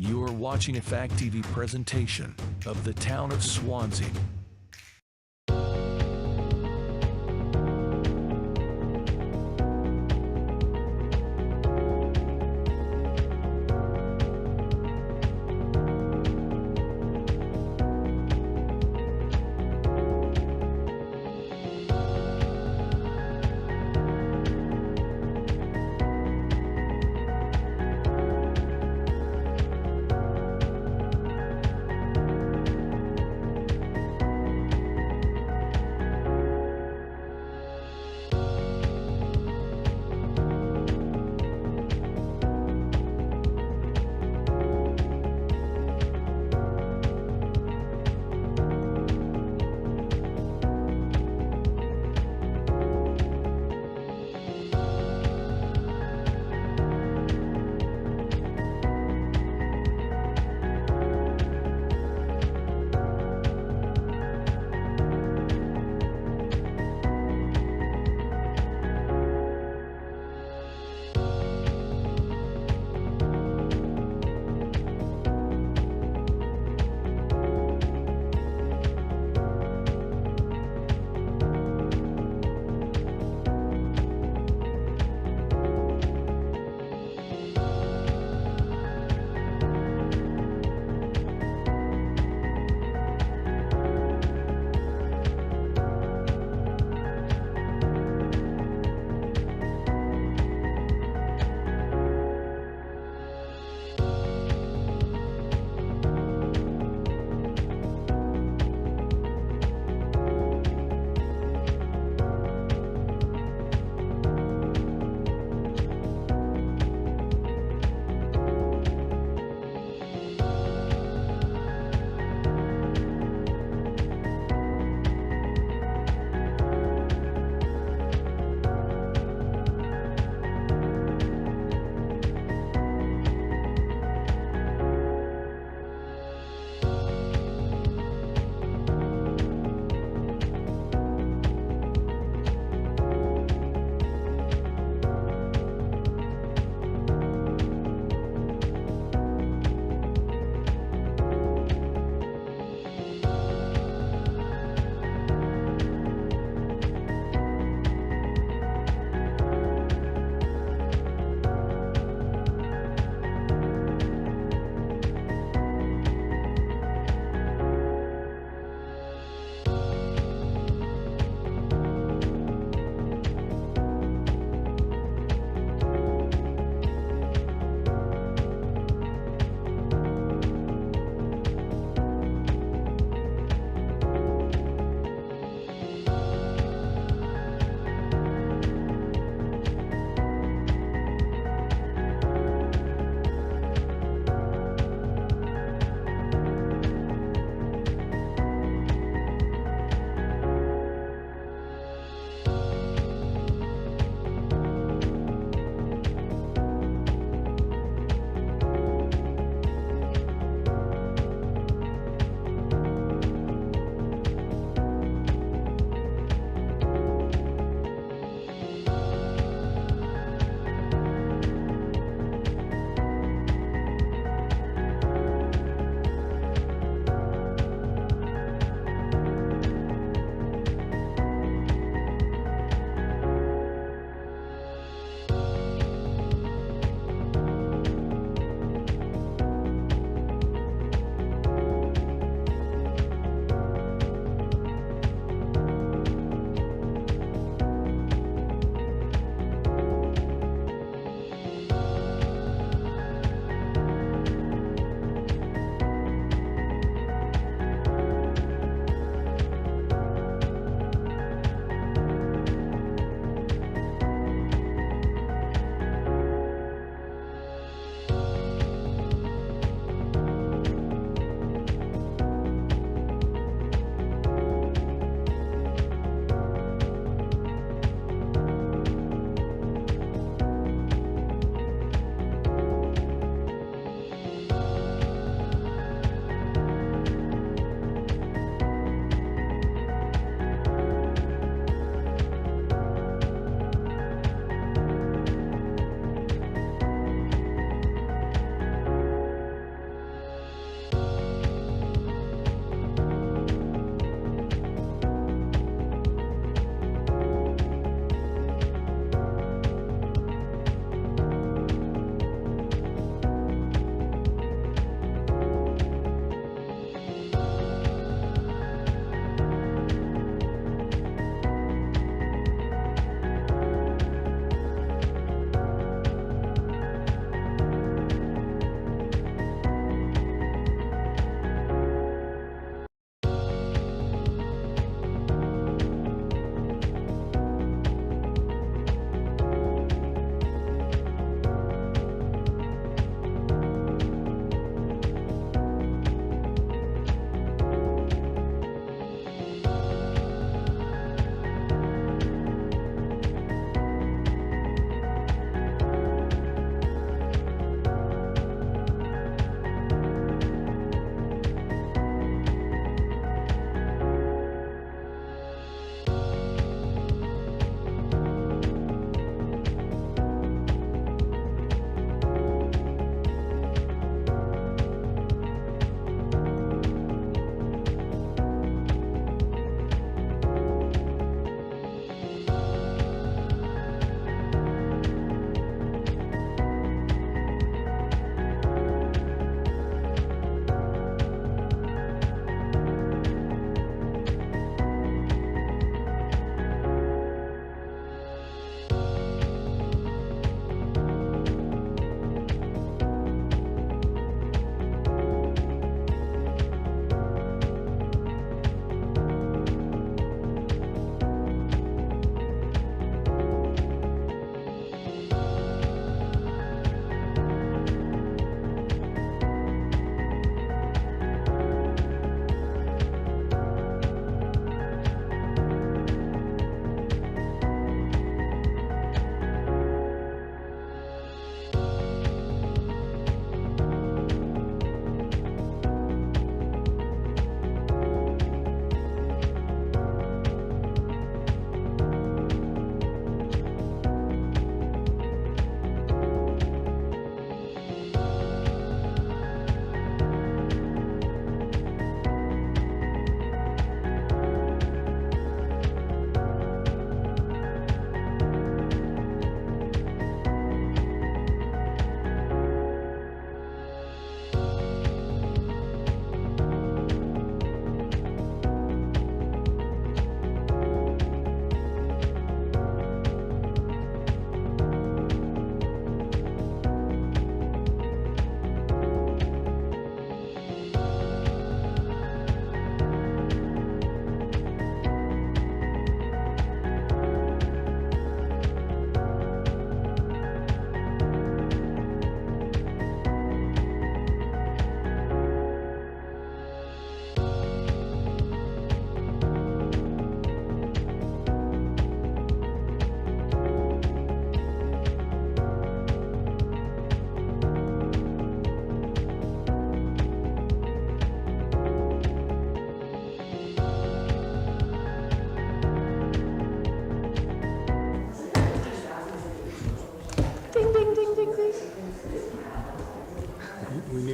You are watching a Fact TV presentation of the town of Swanzey.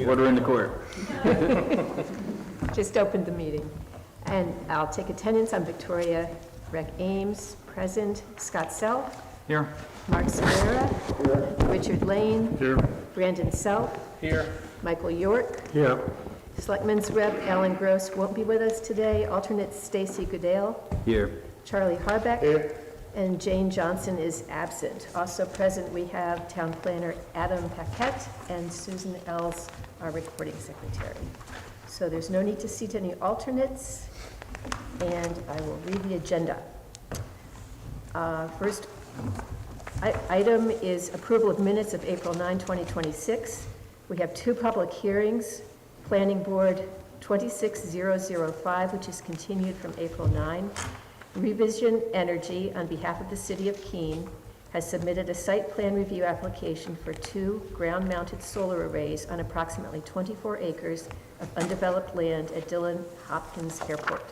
Order in the court. Just opened the meeting. And I'll take attendance. I'm Victoria Rec Ames, present. Scott Self. Here. Mark Solera. Here. Richard Lane. Here. Brandon Self. Here. Michael York. Here. Selectmen's Rep Alan Gross won't be with us today. Alternate Stacy Goodale. Here. Charlie Harbeck. Here. And Jane Johnson is absent. Also present, we have Town Planner Adam Paquette and Susan Els, our recording secretary. So there's no need to seat any alternates, and I will read the agenda. First item is approval of minutes of April 9, 2026. We have two public hearings. Planning Board 26005, which is continued from April 9. Revision Energy, on behalf of the City of Keene, has submitted a site plan review application for 2 ground-mounted solar arrays on approximately 24 acres of undeveloped land at Dillant-Hopkins Airport.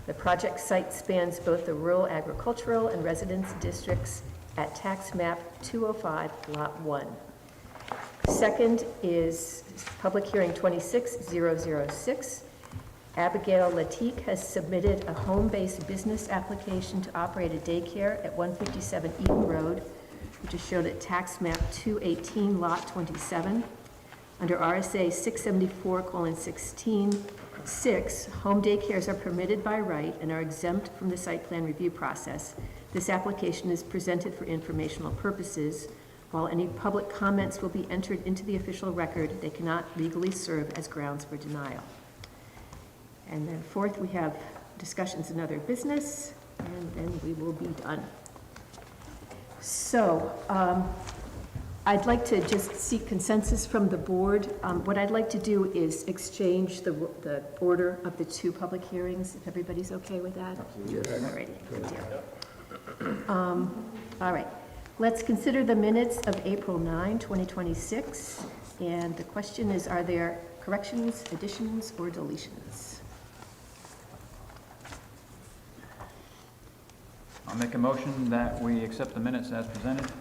The project site spans both the rural agricultural and residence districts at tax map 205, lot 1. Second is public hearing 26006. Abigail Latique has submitted a home-based business application to operate a daycare at 157 Eaton Road, which is shown at tax map 218, lot 27. Under RSA 674:16(6), home daycares are permitted by right and are exempt from the site plan review process. This application is presented for informational purposes. While any public comments will be entered into the official record, they cannot legally serve as grounds for denial. And then fourth, we have discussions and other business, and then we will be done. So I'd like to just seek consensus from the board. What I'd like to do is exchange the order of the two public hearings, if everybody's okay with that. Absolutely. All right, good deal. All right, let's consider the minutes of April 9, 2026. And the question is, are there corrections, additions, or deletions? I'll make a motion that we accept the minutes as presented.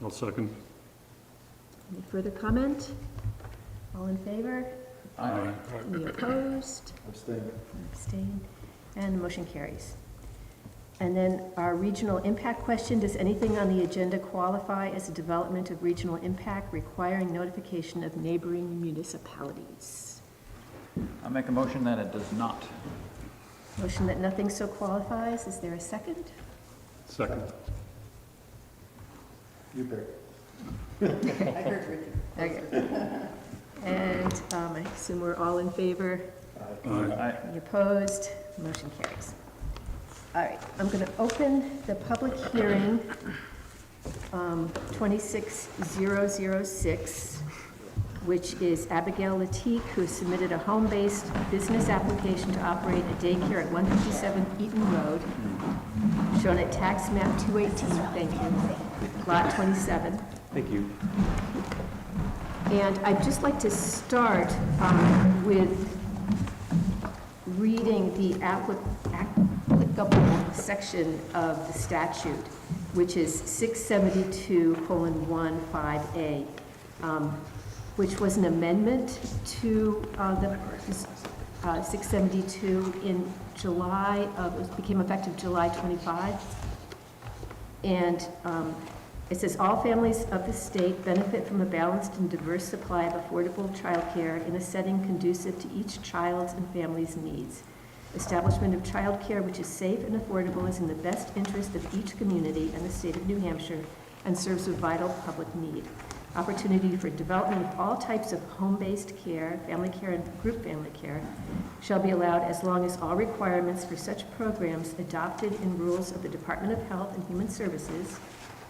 I'll second. Any further comment? All in favor? Aye. Any opposed? Abstain. Abstain. And the motion carries. And then our regional impact question, does anything on the agenda qualify as a development of regional impact requiring notification of neighboring municipalities? I'll make a motion that it does not. Motion that nothing so qualifies. Is there a second? Second. You pick. I heard Richard. Okay. And I assume we're all in favor. Aye. Any opposed? Motion carries. All right, I'm going to open the public hearing, 26006, which is Abigail Latique, who has submitted a home-based business application to operate a daycare at 157 Eaton Road, shown at tax map 218, thank you, lot 27. Thank you. And I'd just like to start with reading the applicable section of the statute, which is 672:15A, which was an amendment to the 672 in July it became effective July 25. And it says, all families of the state benefit from a balanced and diverse supply of affordable childcare in a setting conducive to each child's and family's needs. Establishment of childcare which is safe and affordable is in the best interest of each community and the state of New Hampshire and serves a vital public need. Opportunity for development of all types of home-based care, family care, and group family care shall be allowed as long as all requirements for such programs adopted in rules of the Department of Health and Human Services,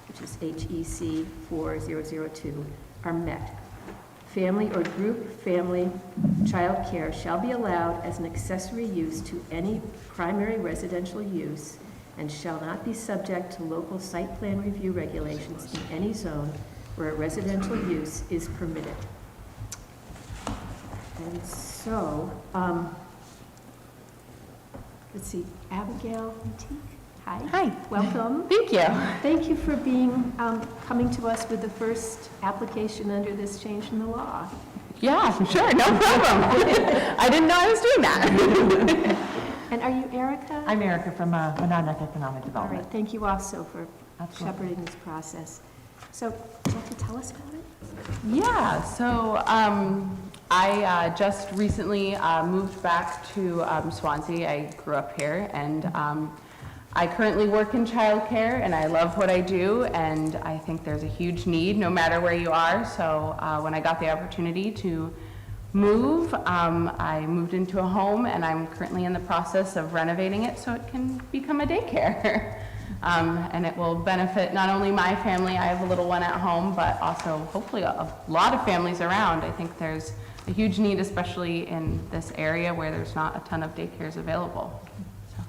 which is HEC 4002, are met. Family or group family child care shall be allowed as an accessory use to any primary residential use and shall not be subject to local site plan review regulations in any zone where a residential use is permitted. And so, let's see, Abigail Latique. Hi. Hi. Welcome. Thank you. Thank you for being coming to us with the first application under this change in the law. Yeah, sure, no problem. I didn't know I was doing that. And are you Erica? I'm Erica from Monadnock Economic All Development. right, thank you also for Absolutely. shepherding this process. So, do you have to tell us about it? Yeah, so I just recently moved back to Swansea. I grew up here, and I currently work in childcare, and I love what I do, and I think there's a huge need no matter where you are. So when I got the opportunity to move, I moved into a home, and I'm currently in the process of renovating it so it can become a daycare. And it will benefit not only my family, I have a little one at home, but also hopefully a lot of families around. I think there's a huge need, especially in this area where there's not a ton of daycares available. So,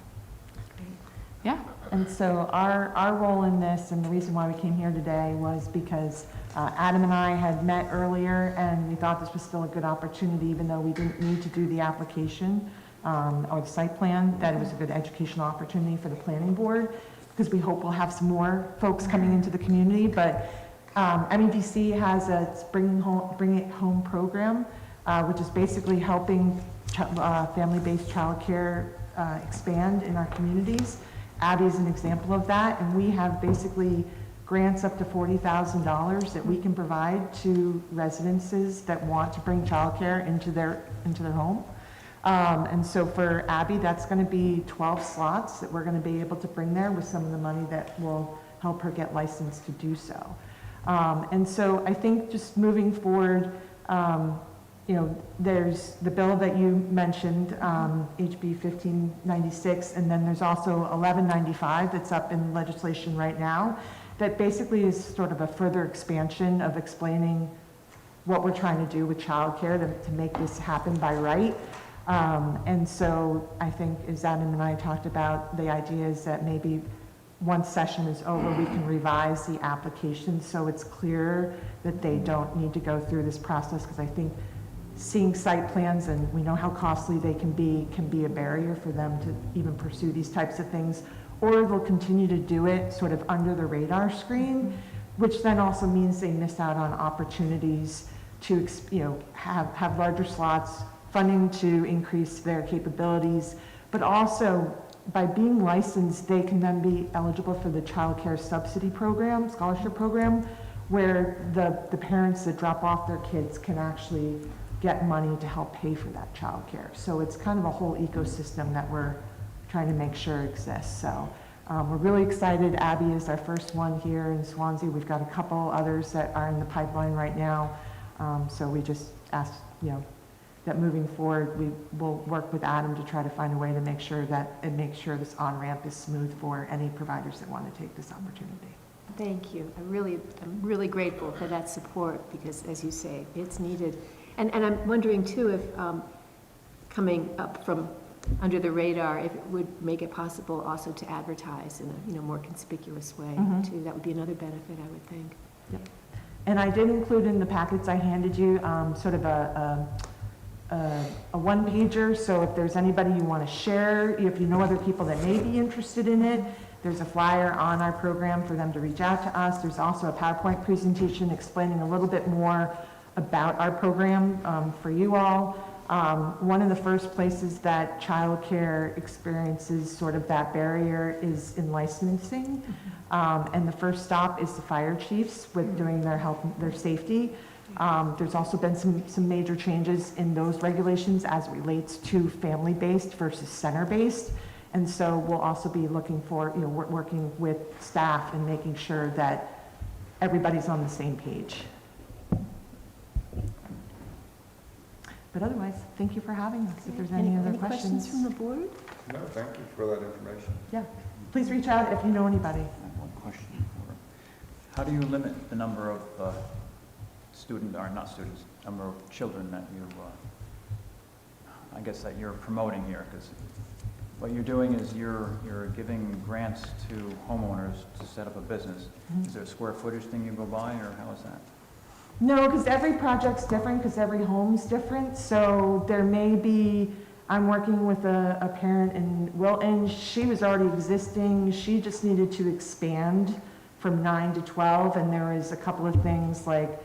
yeah. And so our role in this, and the reason why we came here today, was because Adam and I had met earlier, and we thought this was still a good opportunity, even though we didn't need to do the application or the site plan, that it was a good educational opportunity for the planning board, because we hope we'll have some more folks coming into the community. But MEDC has a Bring It Home program, which is basically helping family-based childcare expand in our communities. Abby is an example of that, and we have basically grants up to $40,000 that we can provide to residences that want to bring childcare into their home. And so for Abby, that's going to be 12 slots that we're going to be able to bring there with some of the money that will help her get licensed to do so. And so I think just moving forward, you know, there's the bill that you mentioned, HB 1596, and then there's also 1195 that's up in legislation right now that basically is sort of a further expansion of explaining what we're trying to do with childcare to make this happen by right. And so I think, as Adam and I talked about, the idea is that maybe once session is over, we can revise the application so it's clear that they don't need to go through this process, because I think seeing site plans, and we know how costly they can be a barrier for them to even pursue these types of things, or they'll continue to do it sort of under the radar screen, which then also means they miss out on opportunities to, you know, have larger slots, funding to increase their capabilities, but also by being licensed, they can then be eligible for the child care subsidy program, scholarship program, where the parents that drop off their kids can actually get money to help pay for that child care. So it's kind of a whole ecosystem that we're trying to make sure exists. So we're really excited. Abby is our first one here in Swansea. We've got a couple others that are in the pipeline right now. So we just ask, you know, that moving forward, we will work with Adam to try to find a way to make sure this on-ramp is smooth for any providers that want to take this opportunity. Thank you. I'm really grateful for that support, because, as you say, it's needed. And I'm wondering too if coming up from under the radar, if it would make it possible also to advertise in a, you know, more conspicuous way too. That would be another benefit, I would think. Yep. And I did include in the packets I handed you sort of a one-pager, so if there's anybody you want to share, if you know other people that may be interested in it, there's a flyer on our program for them to reach out to us. There's also a PowerPoint presentation explaining a little bit more about our program for you all. One of the first places that childcare experiences sort of that barrier is in licensing, and the first stop is the fire chiefs with doing their health, their safety. There's also been some major changes in those regulations as it relates to family-based versus center-based. And so we'll also be looking for, you know, working with staff and making sure that everybody's on the same page. But otherwise, thank you for having us. If there's any other questions from the board? No, thank you for that information. Yeah, please reach out if you know anybody. I have one question. How do you limit the number of number of children that you, I guess that you're promoting here? Because what you're doing is you're giving grants to homeowners to set up a business. Is there a square footage thing you go by, or how is that? No, because every project's different, because every home's different. So there may be, I'm working with a parent in Wilton. She was already existing. She just needed to expand from 9 to 12. And there was a couple of things like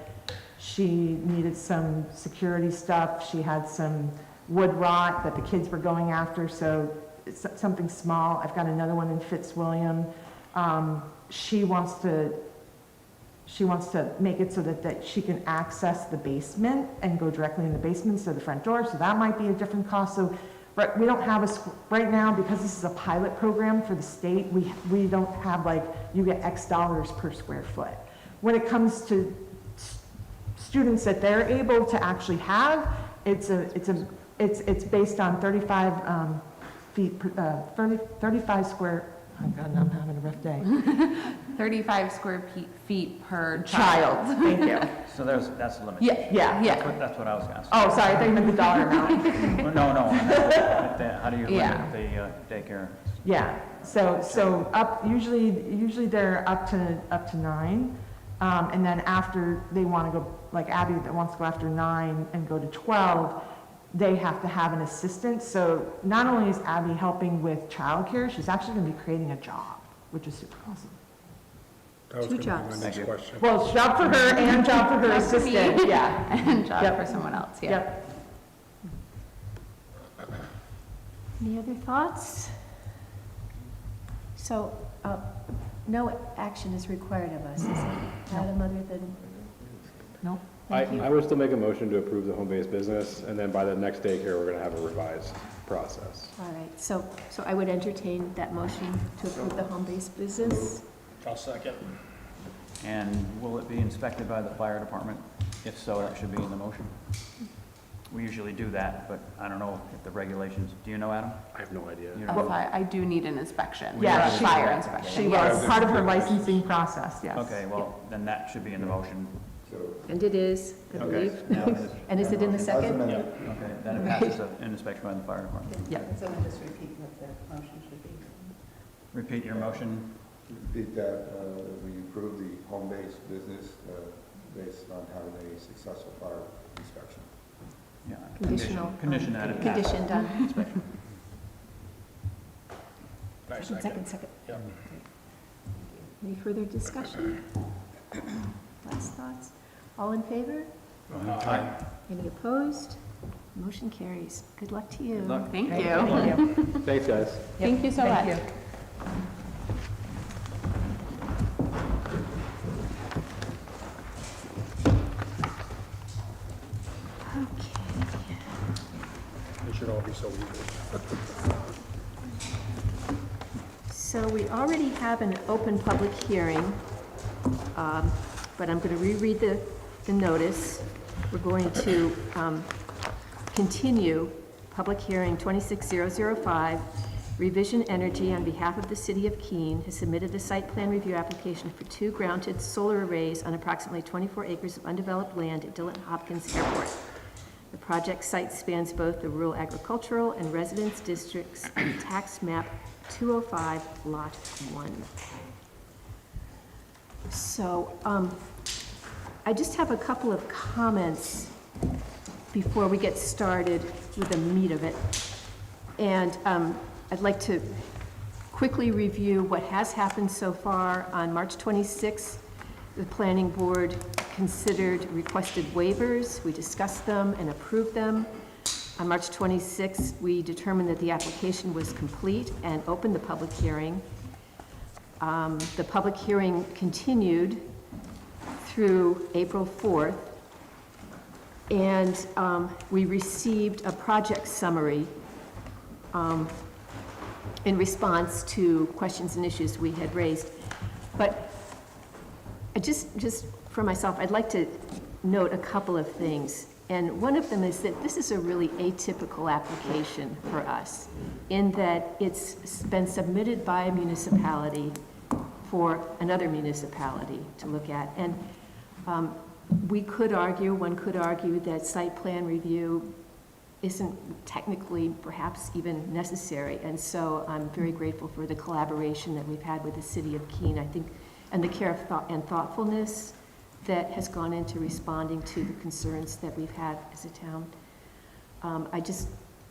She needed some security stuff. She had some wood rot that the kids were going after, so it's something small. I've got another one in Fitzwilliam. She wants to make it so that she can access the basement and go directly in the basement instead of the front door, so that might be a different cost. So but we don't have right now, because this is a pilot program for the state, we don't have like, you get X dollars per square foot. When it comes to students that they're able to actually have, it's based on 35 feet, 35 square, oh God, I'm having a rough day. 35 square feet per Child, child. thank you. So that's the limit. Yeah. That's what I was asking. Oh, sorry, I thought you meant the dollar amount. Well, no, how do you Yeah. limit the daycare? Yeah, so usually they're up to 9. And then after they want to go, like Abby that wants to go after 9 and go to 12, they have to have an assistant. So not only is Abby helping with childcare, she's actually going to be creating a job, which is super awesome. That was Two gonna be jobs. my next Thank you. question. Well, job for her and job for her Job for me. assistant, yeah. And job Yep. for someone else, yeah. Yep. Any other thoughts? So, no action is required of us, is it, Adam, other than? No? Thank you. I would still make a motion to approve the home-based business, and then by the next daycare, we're gonna have a revised process. All right, so I would entertain that motion to approve the home-based business. I'll second. And will it be inspected by the fire department? If so, that should be in the motion. We usually do that, but I don't know if the regulations, do you know, Adam? I have no idea. You A don't know? I do need an inspection. Yeah, a she- fire inspection. She was part of her licensing process, yes. Okay, well, then that should be in the motion. So, And it is, I Okay. believe. Now it is. And is it in the as second? amended. Okay, then it passes an inspection by the fire department. Yep. So just repeat what the motion should be. Repeat your motion. Repeat that, we approve the home-based business based on having a successful fire inspection. Yeah. Conditional. Condition that it passes. Conditioned on. Inspection. Second. Any further discussion? Last thoughts? All in favor? Any opposed? Motion carries. Good luck to you. Good luck. Thank Thank you. you. Thanks, guys. Thank you so Thank much. you. Okay. They should all be so easy. So we already have an open public hearing, but I'm going to reread the notice. We're going to continue public hearing 26005. Revision Energy, on behalf of the City of Keene, has submitted a site plan review application for 2 grounded solar arrays on approximately 24 acres of undeveloped land at Dillant-Hopkins Airport. The project site spans both the rural agricultural and residence districts on tax map 205, Lot 1. So I just have a couple of comments before we get started with the meat of it. And I'd like to quickly review what has happened so far. On March 26th, the Planning Board considered requested waivers. We discussed them and approved them. On March 26th, we determined that the application was complete and opened the public hearing. The public hearing continued through April 4th, and we received a project summary in response to questions and issues we had raised. But just for myself, I'd like to note a couple of things. And one of them is that this is a really atypical application for us, in that it's been submitted by a municipality for another municipality to look at. And one could argue that site plan review isn't technically perhaps even necessary. And so I'm very grateful for the collaboration that we've had with the City of Keene, I think, and the care of thought and thoughtfulness that has gone into responding to the concerns that we've had as a town. I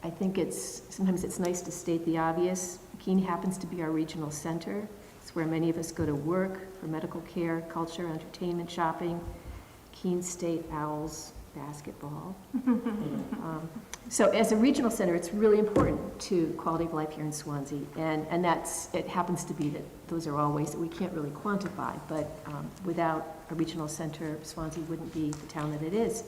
think sometimes it's nice to state the obvious. Keene happens to be our regional center. It's where many of us go to work for medical care, culture, entertainment, shopping. Keene State Owls basketball. So as a regional center, it's really important to quality of life here in Swansea, and it happens to be that those are all ways that we can't really quantify, but without a regional center, Swansea wouldn't be the town that it is.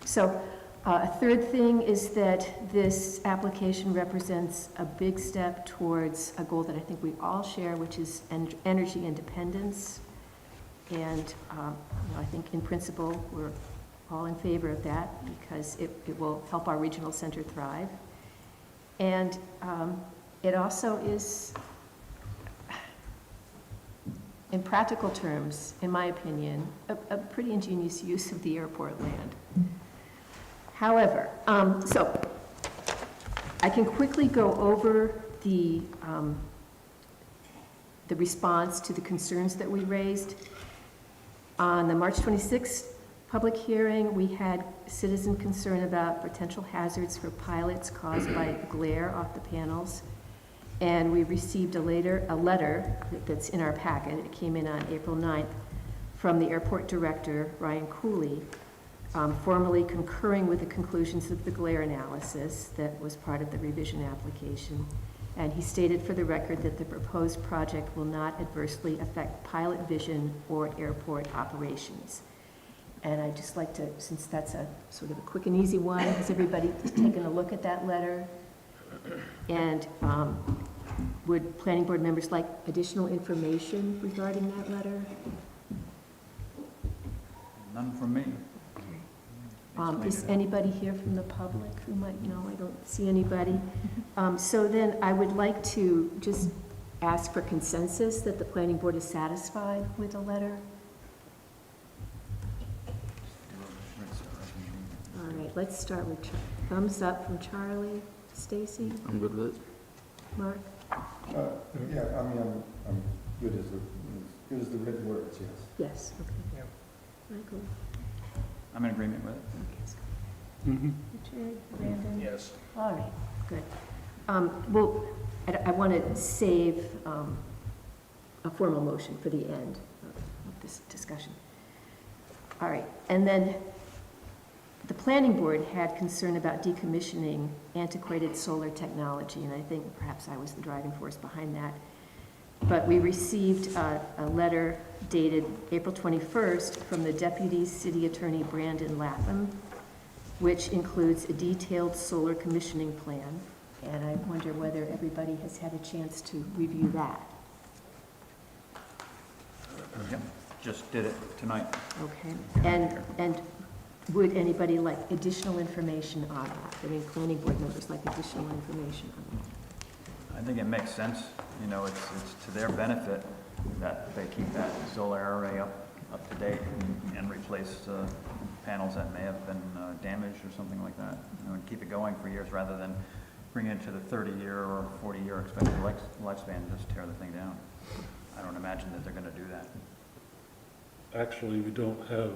So a third thing is that this application represents a big step towards a goal that I think we all share, which is energy independence. And I think in principle, we're all in favor of that because it will help our regional center thrive. And it also is, in practical terms, in my opinion, a pretty ingenious use of the airport land. However, so I can quickly go over the response to the concerns that we raised. On the March 26th public hearing, we had citizen concern about potential hazards for pilots caused by glare off the panels. And we received a letter that's in our packet. It came in on April 9th from the airport director, Ryan Cooley, formally concurring with the conclusions of the glare analysis that was part of the revision application. And he stated for the record that the proposed project will not adversely affect pilot vision or airport operations. And I'd just like to, since that's a sort of a quick and easy one, has everybody taken a look at that letter? And would planning board members like additional information regarding that letter? None from me. Is anybody here from the public who might know? I don't see anybody. So then I would like to just ask for consensus that the planning board is satisfied with the letter. All right, let's start with thumbs up from Charlie. Stacy? I'm good with it. Mark? Yeah, I mean, I'm good as the written words, yes. Yes, okay. Yeah. Michael? I'm in agreement with it. Richard? Brandon? Yes. All right, good. Well, I want to save a formal motion for the end of this discussion. All right, and then the planning board had concern about decommissioning antiquated solar technology, and I think perhaps I was the driving force behind that. But we received a letter dated April 21st from the Deputy City Attorney Brandon Lapham, which includes a detailed solar commissioning plan. And I wonder whether everybody has had a chance to review that. Yep, just did it tonight. Okay. And would anybody like additional information on that? I mean, planning board members like additional information on that. I think it makes sense. You know, it's to their benefit that they keep that solar array up to date and replace panels that may have been damaged or something like that. You know, and keep it going for years rather than bring it to the 30-year or 40-year expected lifespan and just tear the thing down. I don't imagine that they're going to do that. Actually, we don't have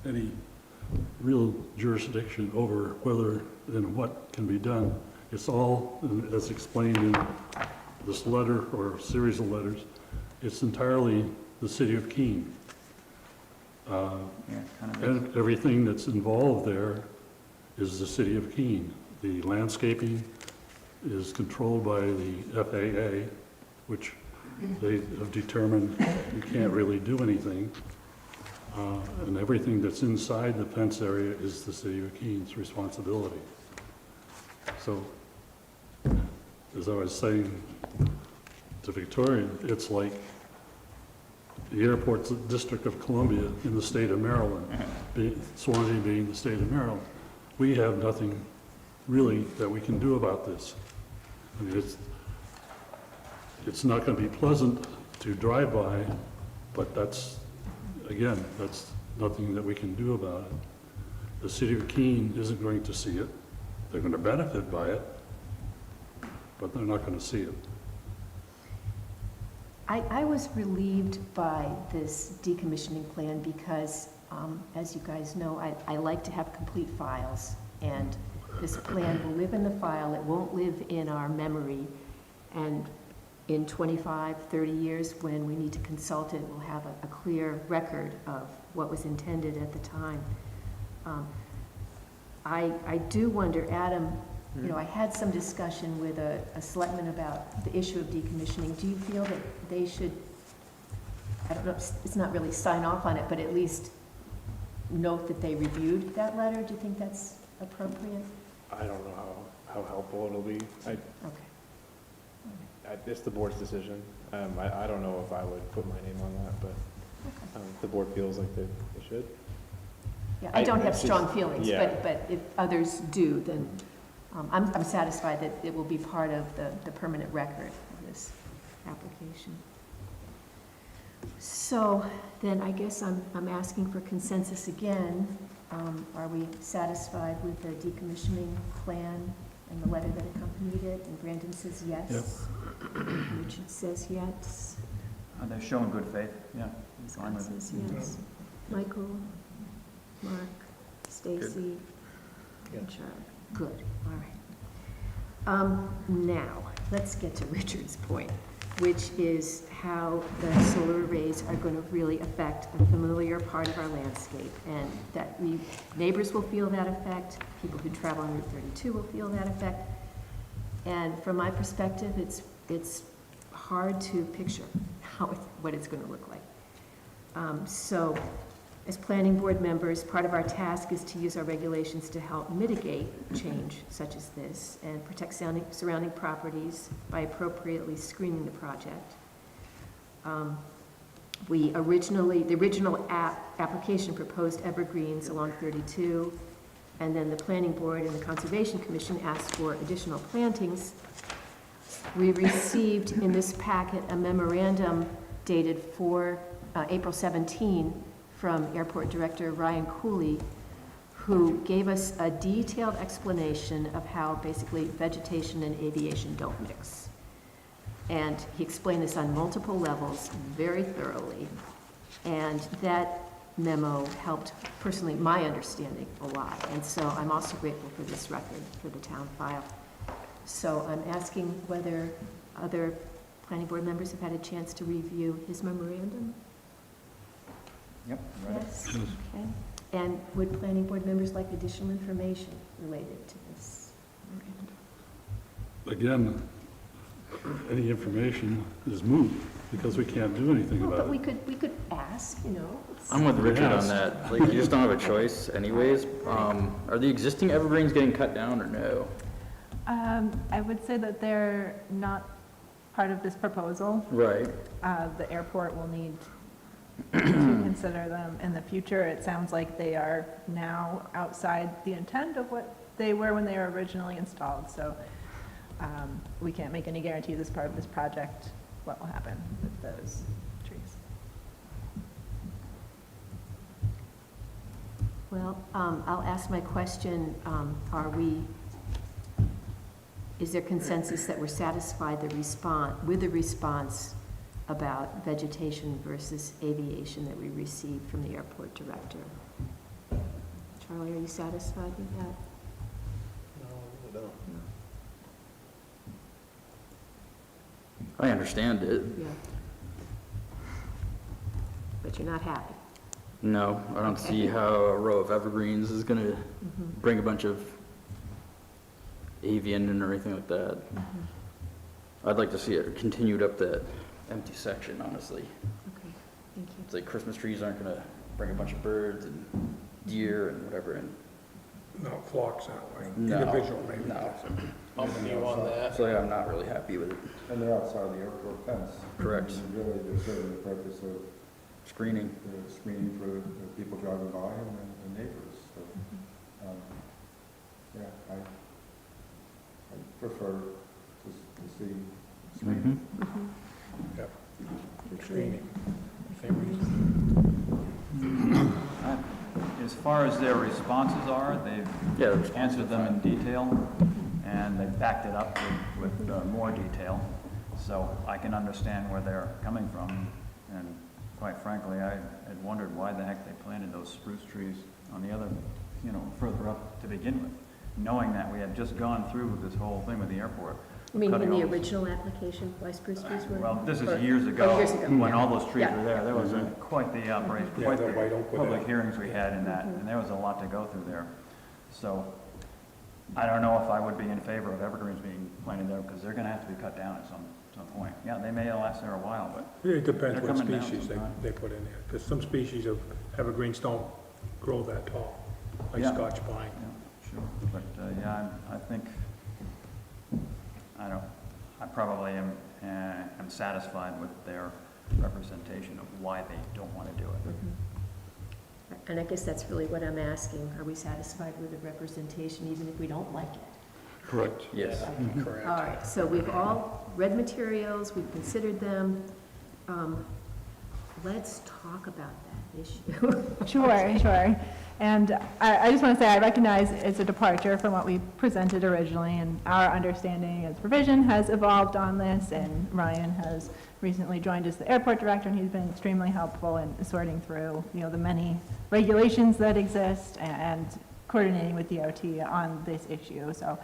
any real jurisdiction over whether and what can be done. It's all, as explained in this letter or series of letters, it's entirely the city of Keene. And everything that's involved there is the city of Keene. The landscaping is controlled by the FAA, which they have determined you can't really do anything. And everything that's inside the fence area is the city of Keene's responsibility. So, as I was saying to Victoria, it's like the airport's the District of Columbia in the state of Maryland, Swansea being the state of Maryland. We have nothing really that we can do about this. I mean, it's not going to be pleasant to drive by, but that's, again, that's nothing that we can do about it. The city of Keene isn't going to see it. They're going to benefit by it, but they're not going to see it. I was relieved by this decommissioning plan because, as you guys know, I like to have complete files, and this plan will live in the file. It won't live in our memory, and in 25, 30 years, when we need to consult it, we'll have a clear record of what was intended at the time. I do wonder, Adam, you know, I had some discussion with a selectman about the issue of decommissioning. Do you feel that they should, I don't know, it's not really sign off on it, but at least note that they reviewed that letter? Do you think that's appropriate? I don't know how helpful it'll be. Okay. It's the board's decision. I don't know if I would put my name on that, but the board feels like they should. Yeah, I don't have it's strong just- feelings, yeah. but if others do, then I'm satisfied that it will be part of the permanent record of this application. So then I guess I'm asking for consensus again. Are we satisfied with the decommissioning plan and the letter that accompanied it? And Brandon says yes. Yep. Richard says yes. They're showing good faith, yeah. I'm fine Scott with it. says yes. Michael, Mark, Stacy, and Charlie. Good, all right. Now, let's get to Richard's point, which is how the solar arrays are going to really affect a familiar part of our landscape, and that neighbors will feel that effect, people who travel on Route 32 will feel that effect, and from my perspective, it's hard to picture what it's going to look like. So, as planning board members, part of our task is to use our regulations to help mitigate change such as this and protect surrounding properties by appropriately screening the project. The original application proposed evergreens along 32, and then the planning board and the Conservation Commission asked for additional plantings. We received in this packet a memorandum dated for April 17 from Airport Director Ryan Cooley, who gave us a detailed explanation of how basically vegetation and aviation don't mix. And he explained this on multiple levels very thoroughly. And that memo helped, personally, my understanding a lot. And so I'm also grateful for this record for the town file. So I'm asking whether other planning board members have had a chance to review his memorandum? Yep, read it. Yes, okay. And would planning board members like additional information related to this memorandum? Again, any information is moot because we can't do anything Well, but about we it. could ask, you know. I'm with Richard Yes. on that. Like, you just don't have a choice anyways. Are the existing evergreens getting cut down or no? I would say that they're not part of this proposal. Right. The airport will need to consider them in the future. It sounds like they are now outside the intent of what they were when they were originally installed. So we can't make any guarantees as part of this project what will happen with those trees. Well, I'll ask my question. Is there consensus that we're satisfied with the response about vegetation versus aviation that we received from the airport director? Charlie, are you satisfied with that? No. I understand it. Yeah. But you're not happy? No, I don't Okay. see how a row of evergreens is gonna bring a bunch of avian in or anything like that. I'd like to see it continued up that empty section, honestly. Okay, thank you. It's like Christmas trees aren't gonna bring a bunch of birds and deer and whatever in. No, flocks anyway. No, Individual maybe. no. I'm with you on that. So yeah, I'm not really happy with it. And they're outside the airport fence. Correct. And really, they're serving the purpose of Screening. screening for the people driving by and the neighbors. So, yeah, I prefer to see screening. Yep. Screening. As far as their responses are, they've answered them in detail, and they've backed it up with more detail. So I can understand where they're coming from, and quite frankly, I had wondered why the heck they planted those spruce trees on the other, further up to begin with, knowing that we had just gone through this whole thing with the airport. You mean cutting in the all those- original application, why spruce trees were? Well, this is or- years ago, Oh, years ago, when yeah. all those trees Yeah. were there. There was quite the operation, Yeah, quite the white the oak with public that. hearings we had in that, and there was a lot to go through there. So I don't know if I would be in favor of evergreens being planted there, because they're gonna have to be cut down at some point. Yeah, they may last there a while, but It depends They're what coming down species sometime. they put in there, because some species of evergreens don't grow that tall, like Yeah. Scotch pine. yeah, sure. But, yeah, I think, I probably am satisfied with their representation of why they don't want to do it. And I guess that's really what I'm asking. Are we satisfied with the representation even if we don't like it? Correct. Yes. Correct. All right, so we've all read materials, we've considered them. Let's talk about that issue. Sure. And I just want to say, I recognize it's a departure from what we presented originally, and our understanding as provision has evolved on this, and Ryan has recently joined as the airport director, and he's been extremely helpful in sorting through, the many regulations that exist and coordinating with DOT on this issue. So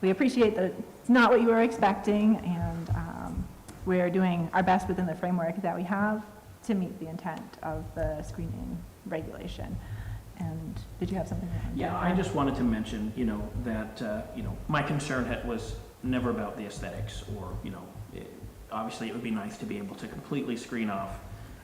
we appreciate that it's not what you were expecting, and we're doing our best within the framework that we have to meet the intent of the screening regulation. And did you have something? Yeah, I just wanted to mention, that, my concern was never about the aesthetics or, obviously it would be nice to be able to completely screen off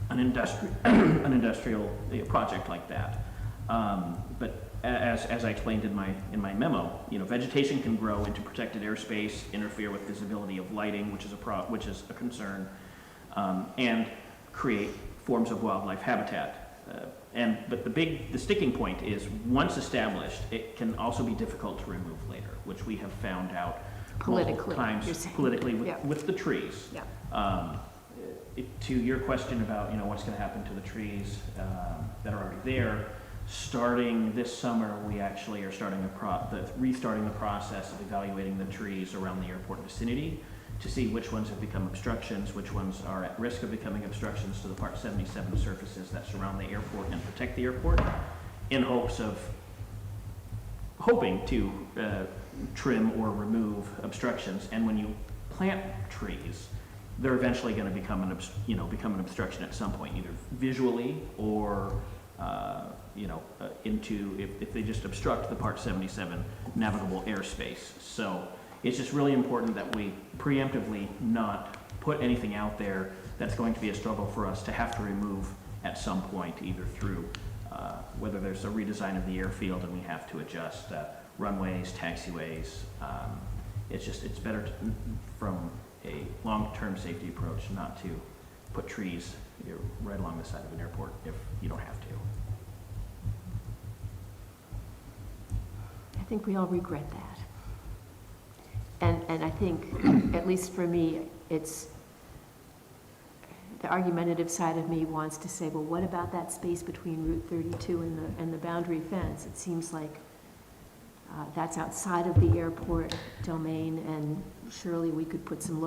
an industrial project like that. But as I explained in my memo, vegetation can grow into protected airspace, interfere with visibility of lighting, which is a concern, and create forms of wildlife habitat. But the sticking point is, once established, it can also be difficult to remove later, which we have found out multiple Politically, times you're saying. politically Yeah. with the trees. Yeah. To your question about what's going to happen to the trees that are already there, starting this summer, we actually are restarting the process of evaluating the trees around the airport vicinity to see which ones have become obstructions, which ones are at risk of becoming obstructions to the Part 77 surfaces that surround the airport and protect the airport, in hoping to trim or remove obstructions. And when you plant trees, they're eventually going to become an obstruction at some point, either visually or if they just obstruct the Part 77 navigable airspace. So it's just really important that we preemptively not put anything out there that's going to be a struggle for us to have to remove at some point, either through whether there's a redesign of the airfield and we have to adjust runways, taxiways. It's better from a long-term safety approach not to put trees right along the side of an airport if you don't have to. I think we all regret that. And I think, at least for me, it's, the argumentative side of me wants to say, well, what about that space between Route 32 and the boundary fence? It seems like that's outside of the airport domain, and surely we could put some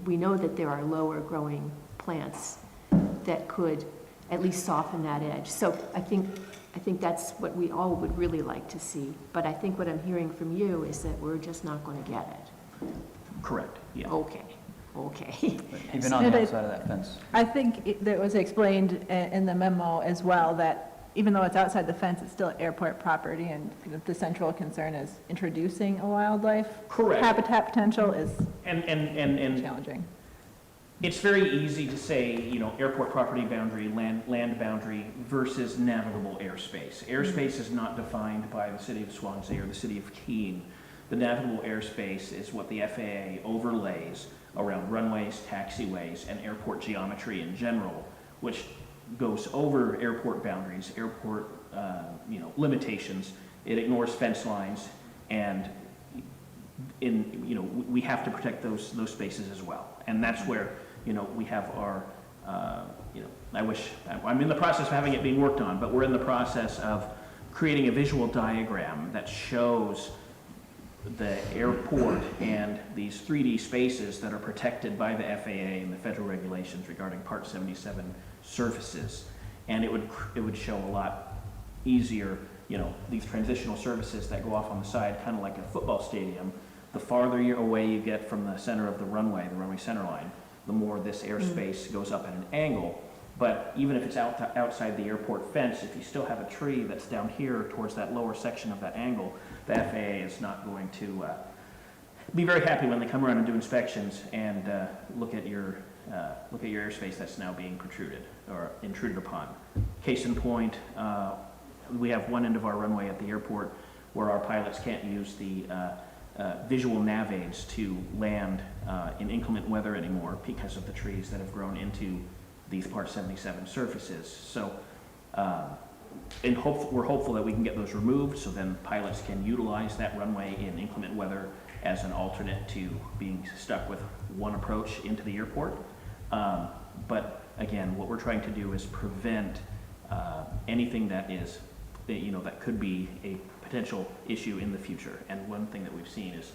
we know that there are lower growing plants that could at least soften that edge. So I think that's what we all would really like to see. But I think what I'm hearing from you is that we're just not going to get it. Correct, yeah. Okay. Even on the outside of that fence. I think that was explained in the memo as well, that even though it's outside the fence, it's still airport property, and the central concern is introducing a wildlife Correct. habitat potential is And challenging. it's very easy to say, airport property boundary, land boundary versus navigable airspace. Airspace is not defined by the city of Swanzey or the city of Keene. The navigable airspace is what the FAA overlays around runways, taxiways, and airport geometry in general, which goes over airport boundaries, airport limitations. It ignores fence lines, and we have to protect those spaces as well. And that's where we have our I'm in the process of having it being worked on, but we're in the process of creating a visual diagram that shows the airport and these 3D spaces that are protected by the FAA and the federal regulations regarding Part 77 surfaces. And it would show a lot easier, these transitional surfaces that go off on the side, kind of like a football stadium, The farther away you get from the center of the runway center line, the more this airspace goes up at an angle. But even if it's outside the airport fence, if you still have a tree that's down here towards that lower section of that angle, the FAA is not going to be very happy when they come around and do inspections and look at your airspace that's now being protruded or intruded upon. Case in point, we have one end of our runway at the airport where our pilots can't use the visual nav aids to land in inclement weather anymore because of the trees that have grown into these Part 77 surfaces. So we're hopeful that we can get those removed so then pilots can utilize that runway in inclement weather as an alternate to being stuck with one approach into the airport. But again, what we're trying to do is prevent anything that is, that could be a potential issue in the future. And one thing that we've seen is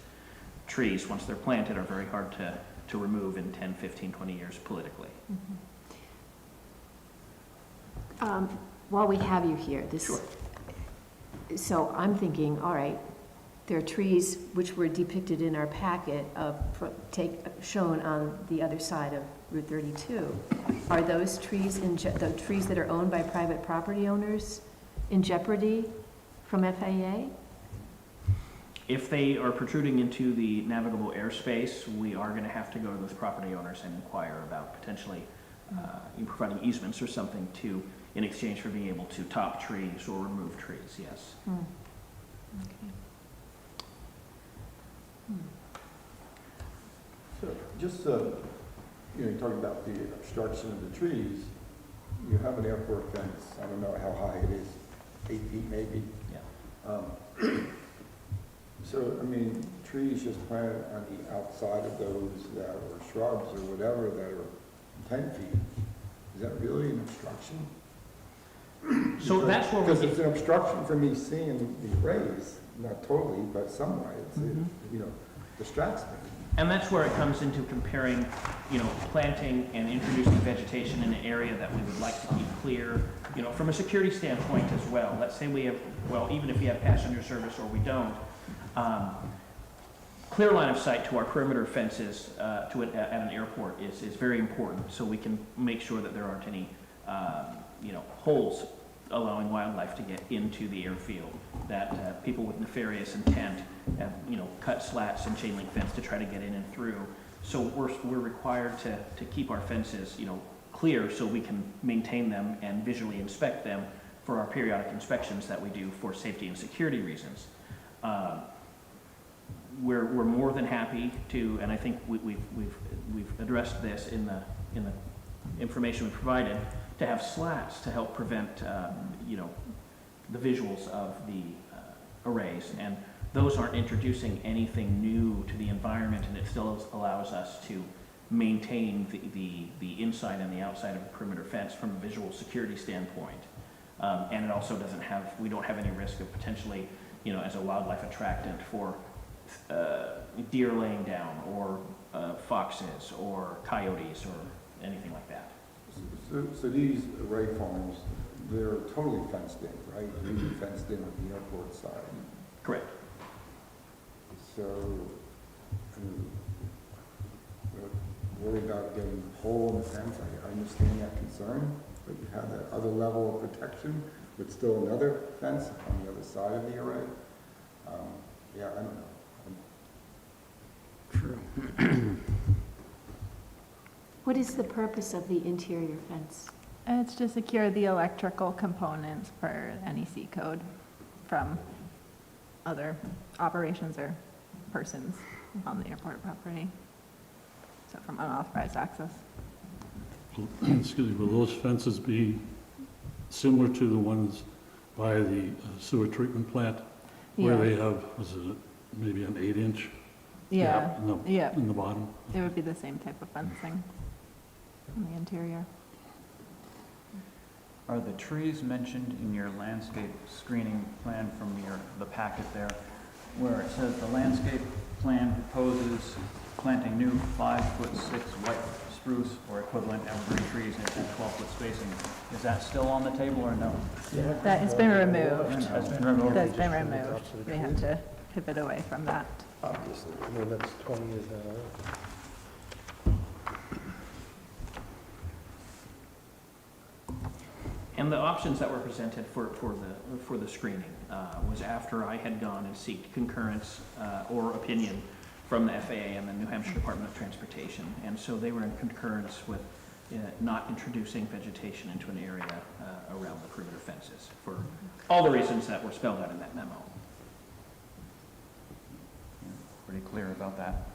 trees, once they're planted, are very hard to remove in 10, 15, 20 years politically. While we have you here, Sure. So I'm thinking, all right, there are trees which were depicted in our packet shown on the other side of Route 32. Are those trees the trees that are owned by private property owners in jeopardy from FAA? If they are protruding into the navigable airspace, we are going to have to go to those property owners and inquire about potentially providing easements or something in exchange for being able to top trees or remove trees, yes. Okay. So just, you're talking about the obstruction of the trees. You have an airport fence, I don't know how high it is, 8 feet maybe. Yeah. So, I mean, trees just planted on the outside of those or shrubs or whatever that are 10 feet, is that really an obstruction? So that's where Because it's an obstruction for me seeing the rays, not totally, but somewhat, it distracts me. And that's where it comes into comparing, planting and introducing vegetation in an area that we would like to keep clear, from a security standpoint as well. Let's say we have, even if we have passenger service or we don't, clear line of sight to our perimeter fences at an airport is very important, so we can make sure that there aren't any, holes allowing wildlife to get into the airfield, that people with nefarious intent have, cut slats and chain link fence to try to get in and through. So we're required to keep our fences, clear so we can maintain them and visually inspect them for our periodic inspections that we do for safety and security reasons. We're more than happy to, and I think we've addressed this in the information we provided, to have slats to help prevent the visuals of the arrays, and those aren't introducing anything new to the environment, and it still allows us to maintain the inside and the outside of a perimeter fence from a visual security standpoint. And it also we don't have any risk of potentially, as a wildlife attractant for deer laying down or foxes or coyotes or anything like that. So these array farms, they're totally fenced in, right? They're fenced in on the airport side. Correct. So, worry about getting a hole in the fence, I understand that concern, but you have that other level of protection with still another fence on the other side of the array. I don't know. True. What is the purpose of the interior fence? It's to secure the electrical components per NEC code from other operations or persons on the airport property. So from unauthorized access. Excuse me, will those fences be similar to the ones by the sewer treatment plant? Where they have, maybe an 8-inch gap in the bottom? It would be the same type of fencing in the interior. Are the trees mentioned in your landscape screening plan from the packet there, where it says the landscape plan proposes planting new 5'6" white spruce or equivalent evergreen trees at 12-foot spacing? Is that still on the table or no? That has been removed. Has been removed. That's been removed. We had to pivot away from that. Obviously, I mean, that's 20 years now. And the options that were presented for the screening was after I had gone and sought concurrence or opinion from the FAA and the New Hampshire Department of Transportation. And so they were in concurrence with not introducing vegetation into an area around the perimeter fences for all the reasons that were spelled out in that memo. Pretty clear about that.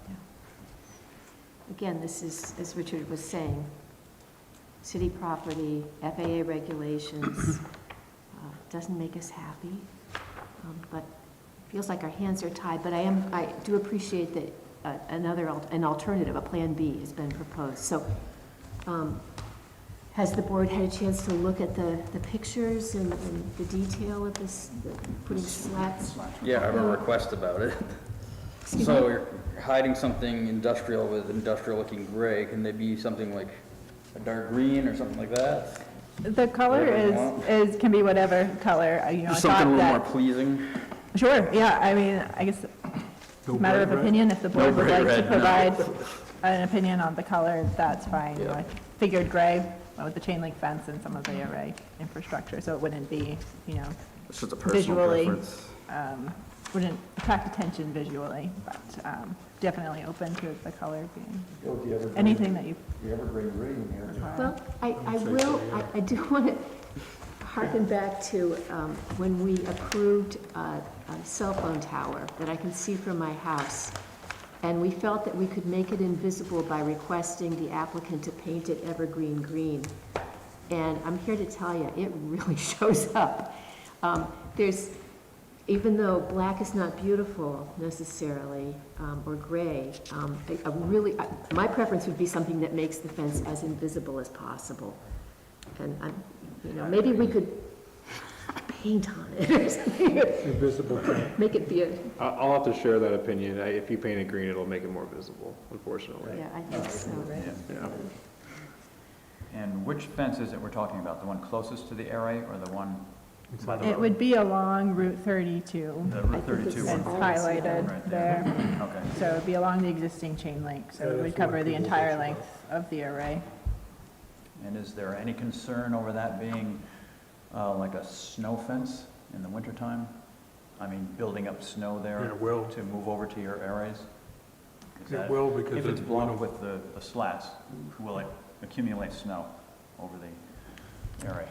Again, this is, as Richard was saying, city property, FAA regulations, doesn't make us happy, but feels like our hands are tied. But I do appreciate that an alternative, a plan B, has been proposed. So, has the board had a chance to look at the pictures and the detail of this, putting slats? Yeah, I have a request about it. Excuse So me? you're hiding something industrial with industrial-looking gray. Can they be something like a dark green or something like that? The color Whatever you want. can be whatever color, you know, I Just something a thought little more that. pleasing. Sure, yeah, I mean, I guess it's a matter of bright red? opinion. If the board would bright like to red, no. provide an opinion on the color, that's fine. You know, Yeah. I figured gray with the chain link fence and some of the array infrastructure, so it wouldn't be, you know, It's just a personal visually, preference. wouldn't attract attention visually, but definitely open to the color being Bill, do you ever anything that you You ever bring green here? require. Well, I do want to harken back to when we approved a cell phone tower that I can see from my house, and we felt that we could make it invisible by requesting the applicant to paint it evergreen green. And I'm here to tell you, it really shows up. Even though black is not beautiful necessarily, or gray, my preference would be something that makes the fence as invisible as possible. And maybe we could paint on it or something. Invisible paint. Make it be a, I'll have to share that opinion. If you paint it green, it'll make it more visible, unfortunately. yeah, I think so. Yeah. And which fence is it we're talking about? The one closest to the array or the one by the road? It would be along Route 32. The I Route think 32 it's one. It's highlighted Right there. Okay. So it'd be along the existing chain link, so Yeah, it would that's cover what the people entire bitch length of the array. And is there any concern over that being like a snow fence in the wintertime? I mean, building up snow there Yeah, it will. to move over to your arrays? Is It that- will, because If it's it's blocked with the slats, will it accumulate snow over the array?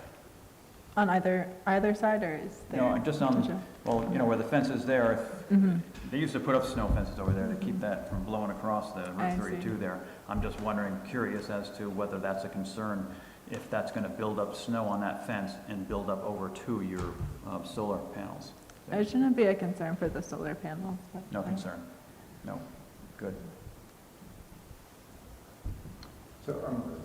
On either side, or is there? No, just on, well, where the fence is there, Mhm. they used to put up snow fences over there to keep that from blowing across the I Route see. 32 there. I'm just wondering, curious as to whether that's a concern, if that's going to build up snow on that fence and build up over to your solar panels. It shouldn't be a concern for the solar panels. but- No concern? No? Good. So,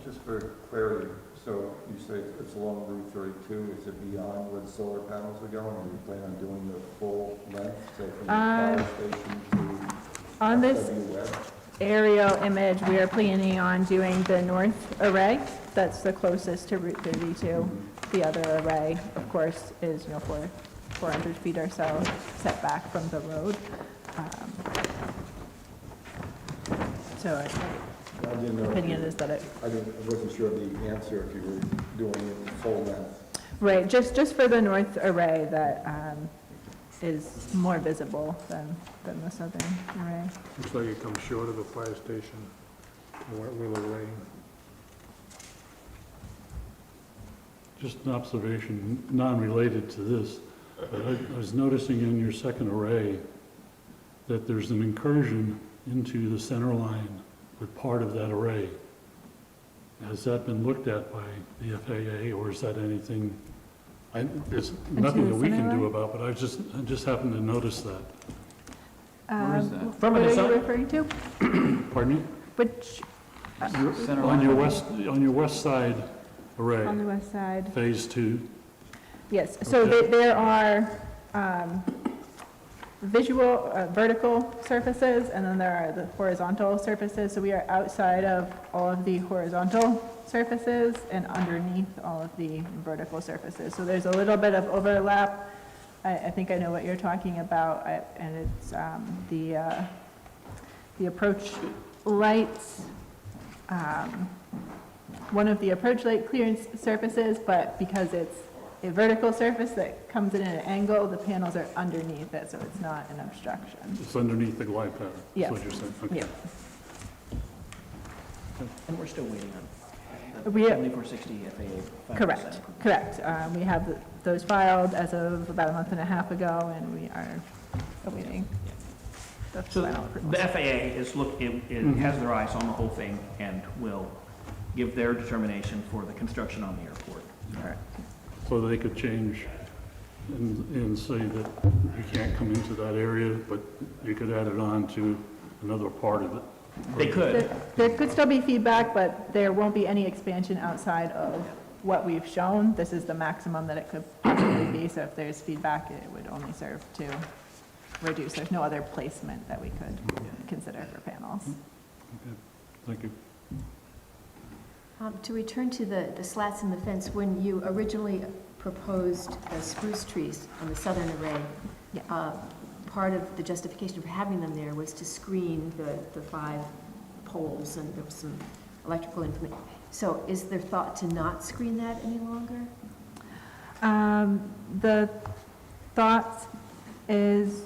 just for clarity, so you say it's along Route 32, is it beyond where the solar panels are going, or you plan on doing the full length, say from the fire station to On this FW Web? aerial image, we are planning on doing the north array. That's the closest to Route 32. The other array, of course, is, 400 feet or so setback from the road. So I didn't know. opinion is that it, I wasn't sure of the answer if you were doing it full length. right, just for the north array that is more visible than the southern array. Looks like it comes short of the fire station, Willow Lane. Just an observation, non-related to this, but I was noticing in your second array that there's an incursion into the center line with part of that array. Has that been looked at by the FAA, or is that anything, there's nothing that we can do about, but I just happened to notice that. Where is that? What are you referring to? Pardon me? Which, Center On your line. west side array, on the west side? phase 2. Yes, so Okay. there are vertical surfaces, and then there are the horizontal surfaces. So we are outside of all of the horizontal surfaces and underneath all of the vertical surfaces. So there's a little bit of overlap. I think I know what you're talking about, and it's the approach lights, one of the approach light clearance surfaces, but because it's a vertical surface that comes in at an angle, the panels are underneath it, so it's not an obstruction. It's underneath the glide pattern, Yes. is what you're saying? Okay. Yeah. And we're still waiting on We- 7460 FAA. final Correct, design approval. correct. We have those filed as of about a month and a half ago, and we are awaiting the So final approval. the FAA is it has their eyes on the whole thing and will give their determination for the construction on the airport. Correct. So they could change and say that you can't come into that area, but you could add it on to another part of it. They could. There could still be feedback, but there won't be any expansion outside of what we've shown. This is the maximum that it could possibly be, so if there's feedback, it would only serve to reduce. There's no other placement that we could consider for panels. Okay, thank you. To return to the slats in the fence, when you originally proposed the spruce trees on the southern array, Yeah. part of the justification for having them there was to screen the 5 poles, and there was some electrical information. So is there thought to not screen that any longer? The thought is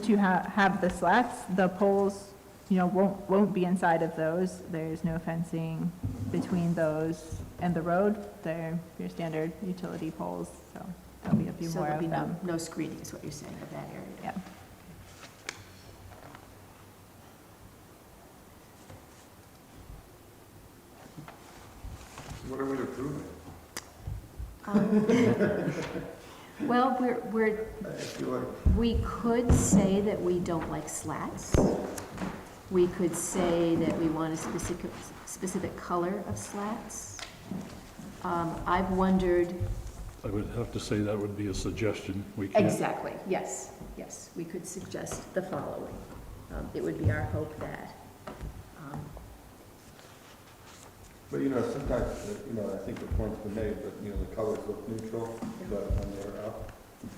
to have the slats. The poles, won't be inside of those. There's no fencing between those and the road. They're your standard utility poles, so there'll be a few So more there'll be of them. no screening, is what you're saying, of that area? Yeah. What are we approving? Well, I feel like we could say that we don't like slats. We could say that we want a specific color of slats. I've wondered. I would have to say that would be a suggestion. We can't. Exactly, yes, yes. We could suggest the following. It would be our hope that, But, sometimes, I think the point's been made, but, the colors look neutral, but when they're up,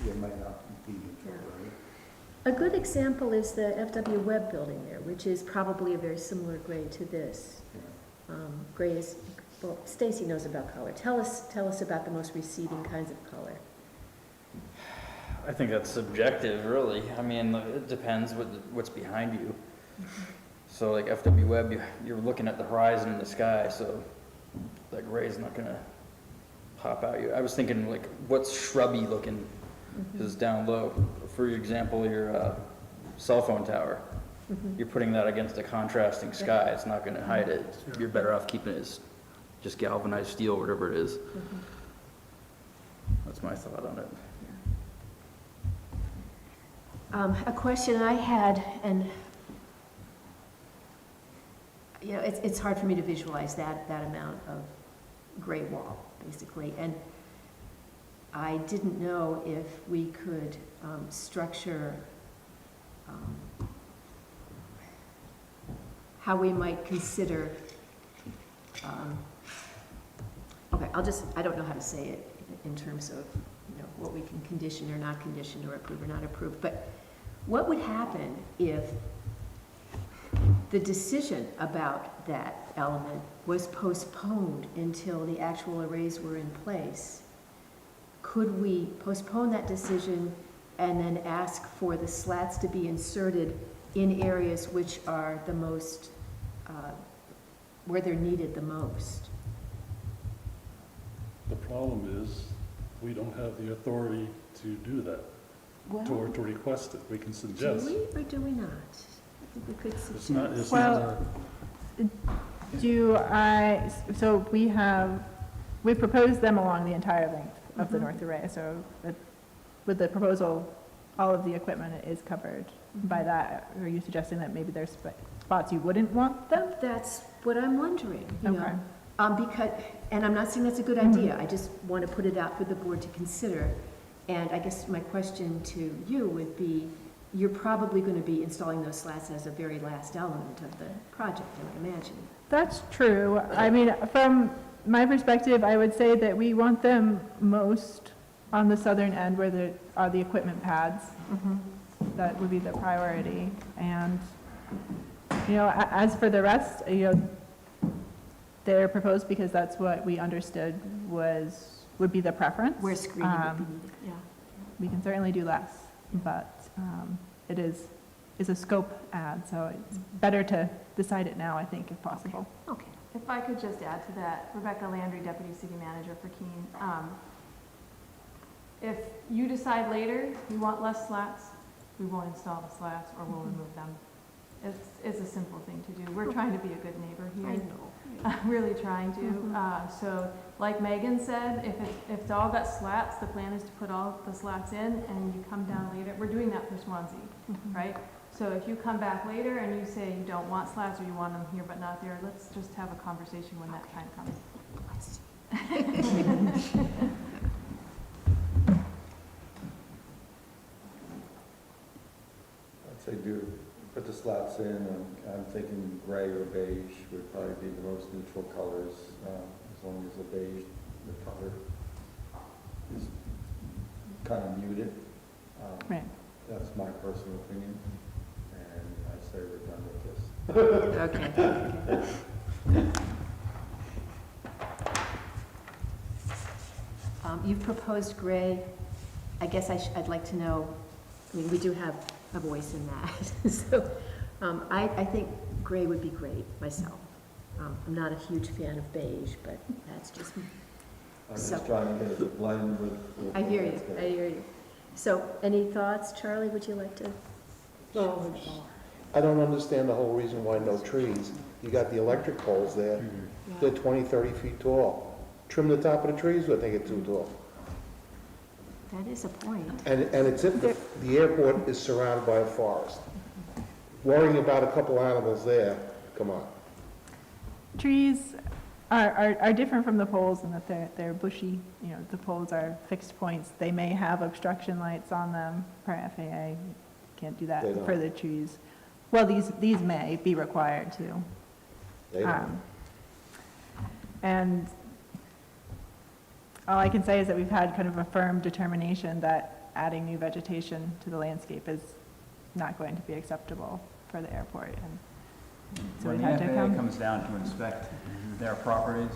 they might not be neutral, right? a good example is the FW Webb building there, which is probably a very similar gray to this. Gray is, well, Stacy knows about color. Tell us about the most receding kinds of color. I think that's subjective, really. I mean, it depends what's behind you. So like FW Webb, you're looking at the horizon in the sky, so that gray is not gonna pop out you. I was thinking like, what's shrubby looking is down low. For example, your cell phone tower. You're putting that against a contrasting sky. It's not gonna hide it. You're better off keeping it as just galvanized steel, whatever it is. That's my thought on it. A question I had, and it's hard for me to visualize that amount of gray wall, basically. And I didn't know if we could structure how we might consider, okay, I don't know how to say it in terms of, what we can condition or not condition, or approve or not approve, but what would happen if the decision about that element was postponed until the actual arrays were in place? Could we postpone that decision and then ask for the slats to be inserted in areas which are the most, where they're needed the most? The problem is, we don't have the authority to do that, or to request it. We can suggest. Do we or do we not? I think we could suggest. It's not our, So we proposed them along the entire length of the north array, so with the proposal, all of the equipment is covered by that. Are you suggesting that maybe there's spots you wouldn't want them? That's what I'm wondering, Okay. Because, and I'm not saying that's a good idea, I just want to put it out for the board to consider. And I guess my question to you would be, you're probably going to be installing those slats as a very last element of the project, I would imagine. That's true. I mean, from my perspective, I would say that we want them most on the southern end where there are the equipment pads. That would be the priority. And You know, as for the rest, you know, they're proposed because that's what we understood would be the preference. Where screening would be needed, yeah. We can certainly do less, but it is a scope add, so it's better to decide it now, I think, if possible. Okay. If I could just add to that, Rebecca Landry, Deputy City Manager for Keene. If you decide later you want less slats, we won't install the slats or we'll remove them. It's a simple thing to do. We're trying to be a good neighbor here. I know. Really trying to. So like Megan said, if it's all got slats, the plan is to put all the slats in and you come down later. We're doing that for Swanzey, right? So if you come back later and you say you don't want slats or you want them here but not there, let's just have a conversation when that time comes. I'd say do, put the slats in, I'm thinking gray or beige would probably be the most neutral colors, as long as the beige, the color is kind of muted. Right. That's my personal opinion, and I say we're done with this. Okay. You've proposed gray. I guess I'd like to know, I mean, we do have a voice in that. So I think gray would be great myself. I'm not a huge fan of beige, but that's just me. I'm just trying to get it to blend with. I hear you, I hear you. So any thoughts? Charlie, would you like to? No, I don't understand the whole reason why no trees. You got the electric poles there, they're 20, 30 feet tall. Trim the top of the trees, or they get too tall. That is a point. And it's if the airport is surrounded by a forest. Worrying about a couple animals there, come on. Trees are different from the poles in that they're bushy. You know, the poles are fixed points. They may have obstruction lights on them per FAA. Can't do that They don't. for the trees. Well, these may be required to. They don't. And all I can say is that we've had kind of a firm determination that adding new vegetation to the landscape is not going to be acceptable for the airport. And so When we've the had to FAA come. comes down to inspect their properties,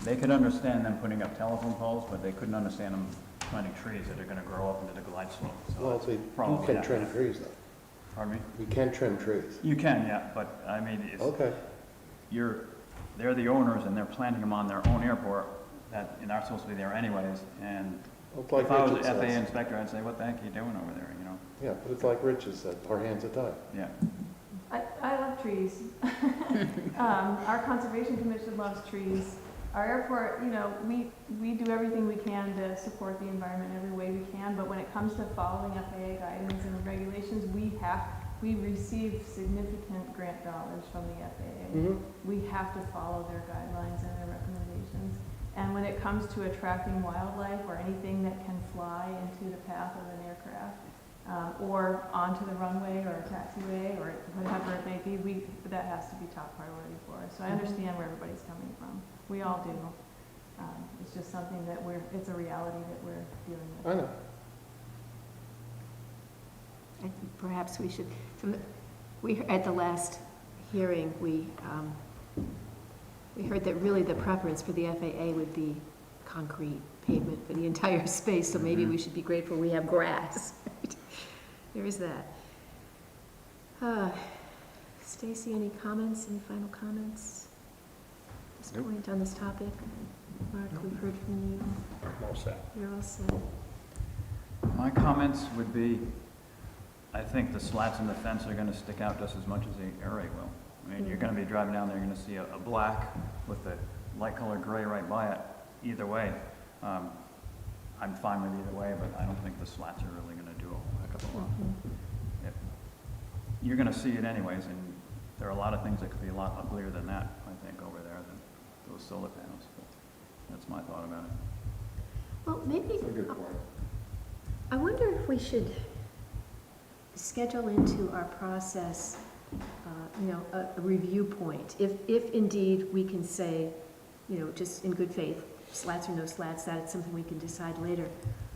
they could understand them putting up telephone poles, but they couldn't understand them planting trees that are gonna grow up into the glide slope. So Well, we probably can not trim gonna- trees though. Pardon me? We can trim trees. You can, yeah, but I mean, it's, Okay. they're the owners and they're planting them on their own airport that, and are supposed to be there anyways, and Well, it's like if I was an Richard FAA says. inspector, I'd say, what the heck are you doing over there, you know? Yeah, but it's like Richard said, our hands are tied. Yeah. I love trees. Our Conservation Commission loves trees. Our airport, you know, we do everything we can to support the environment every way we can, but when it comes to following FAA guidance and regulations, we receive significant grant dollars from the FAA. We have to follow their guidelines and their recommendations. And when it comes to attracting wildlife or anything that can fly into the path of an aircraft, or onto the runway or a taxiway or whatever it may be, that has to be top priority for us. So I understand where everybody's coming from. We all do. It's just something that it's a reality that we're dealing with. I know. I think perhaps we should, at the last hearing, we heard that really the preference for the FAA would be concrete pavement for the entire space, so maybe we should be grateful we have grass. There is that. Stacy, any comments, any final comments at this point on this topic? Mark, we've heard from you. I'm all set. You're all set. My comments would be, I think the slats in the fence are gonna stick out just as much as the array will. I mean, you're gonna be driving down there, you're gonna see a black with a light colored gray right by it, either way. I'm fine with either way, but I don't think the slats are really gonna do a whole heck of a lot. You're gonna see it anyways, and there are a lot of things that could be a lot uglier than that, I think, over there than those solar panels. But that's my thought about it. Well, maybe, That's a good point. I wonder if we should schedule into our process, a review point. If indeed we can say, just in good faith, slats or no slats, that's something we can decide later.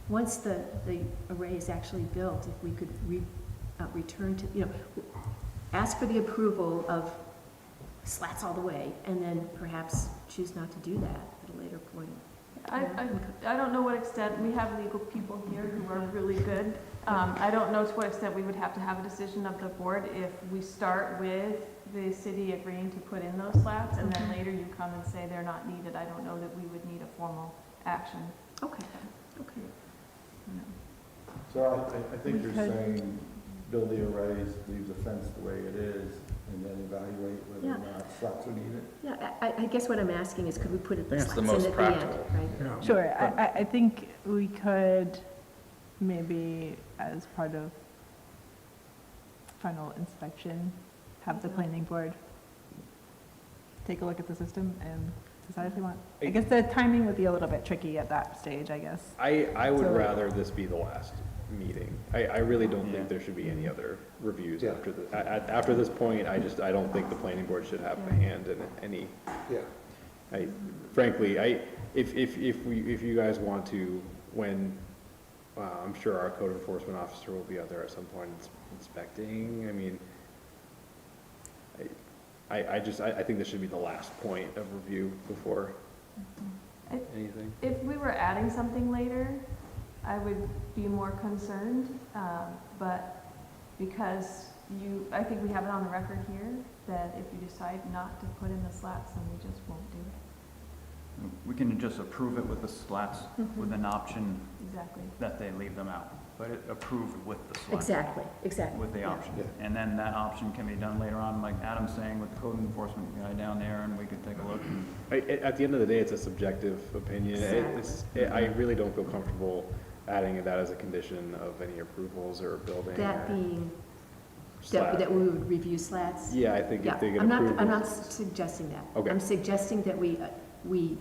Once the array is actually built, if we could return to, ask for the approval of slats all the way, and then perhaps choose not to do that at a later point. I don't know what extent, we have legal people here who are really good. I don't know to what extent we would have to have a decision of the board if we start with the city agreeing to put in those slats, and then later you come and say they're not needed. I don't know that we would need a formal action. Okay, okay. So I think you're We could- saying build the arrays, leave the fence the way it is, and then evaluate whether or not slats are needed? Yeah, I guess what I'm asking is, could we put it think it's slats the in most at the end, practical. right? Yeah. Sure, I think we could maybe, as part of final inspection, have the planning board take a look at the system and decide if they want. I guess the timing would be a little bit tricky at that stage, I guess. I would So- rather this be the last meeting. I really don't think there should be any other reviews Yeah. after after this point. I don't think the planning board should have a hand in any. Yeah. Frankly, if you guys want to, when, I'm sure our code enforcement officer will be out there at some point inspecting, I mean, I think this should be the last point of review before anything. If we were adding something later, I would be more concerned, but because I think we have it on the record here, that if you decide not to put in the slats, then we just won't do it. We can just approve it with the slats with an option Exactly. that they leave them out, but it approved with the slats. Exactly. With the Yeah. option. Yeah. And then that option can be done later on, like Adam's saying, with the code enforcement guy down there, and we could take a look. At the end of the day, it's a subjective opinion. I really don't feel comfortable adding that as a condition of any approvals or building. That being, slab. that we would review slats? Yeah, I think Yeah, if they get I'm approved. not suggesting that. Okay. I'm suggesting that we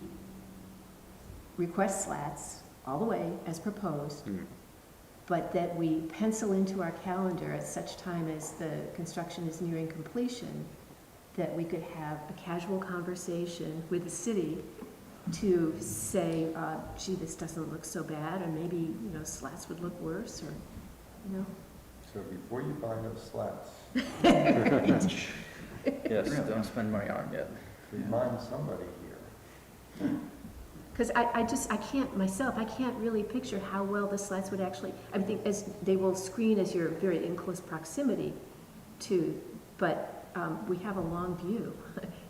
request slats all the way as proposed, but that we pencil into our calendar at such time as the construction is nearing completion, that we could have a casual conversation with the city to say, gee, this doesn't look so bad, or maybe, slats would look worse, or, So before you buy those slats, Yes, don't spend money on it yet. remind somebody here. Because I can't really picture how well the slats would actually, I think as, they will screen as you're very in close proximity to, but we have a long view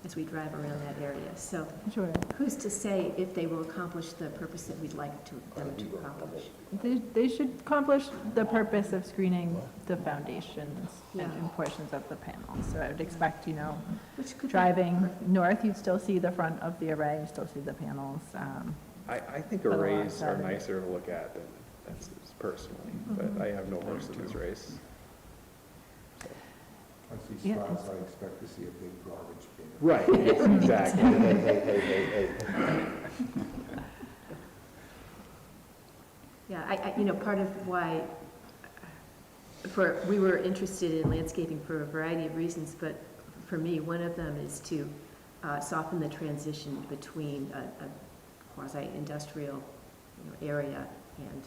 as we drive around that area. So Sure. who's to say if they will accomplish the purpose that we'd like them to accomplish? They should accomplish the purpose of screening the foundations and Yeah. portions of the panel. So I would expect, Which could be driving perfect. north, you'd still see the front of the array, you still see the panels. I think For the arrays are longevity. nicer to look at than fences personally, but I have no horse in this race. I see Yeah. slats, I expect to see a big garbage bin. Right, exactly. Hey. Yeah, part of why, we were interested in landscaping for a variety of reasons, but for me, one of them is to soften the transition between a quasi-industrial area and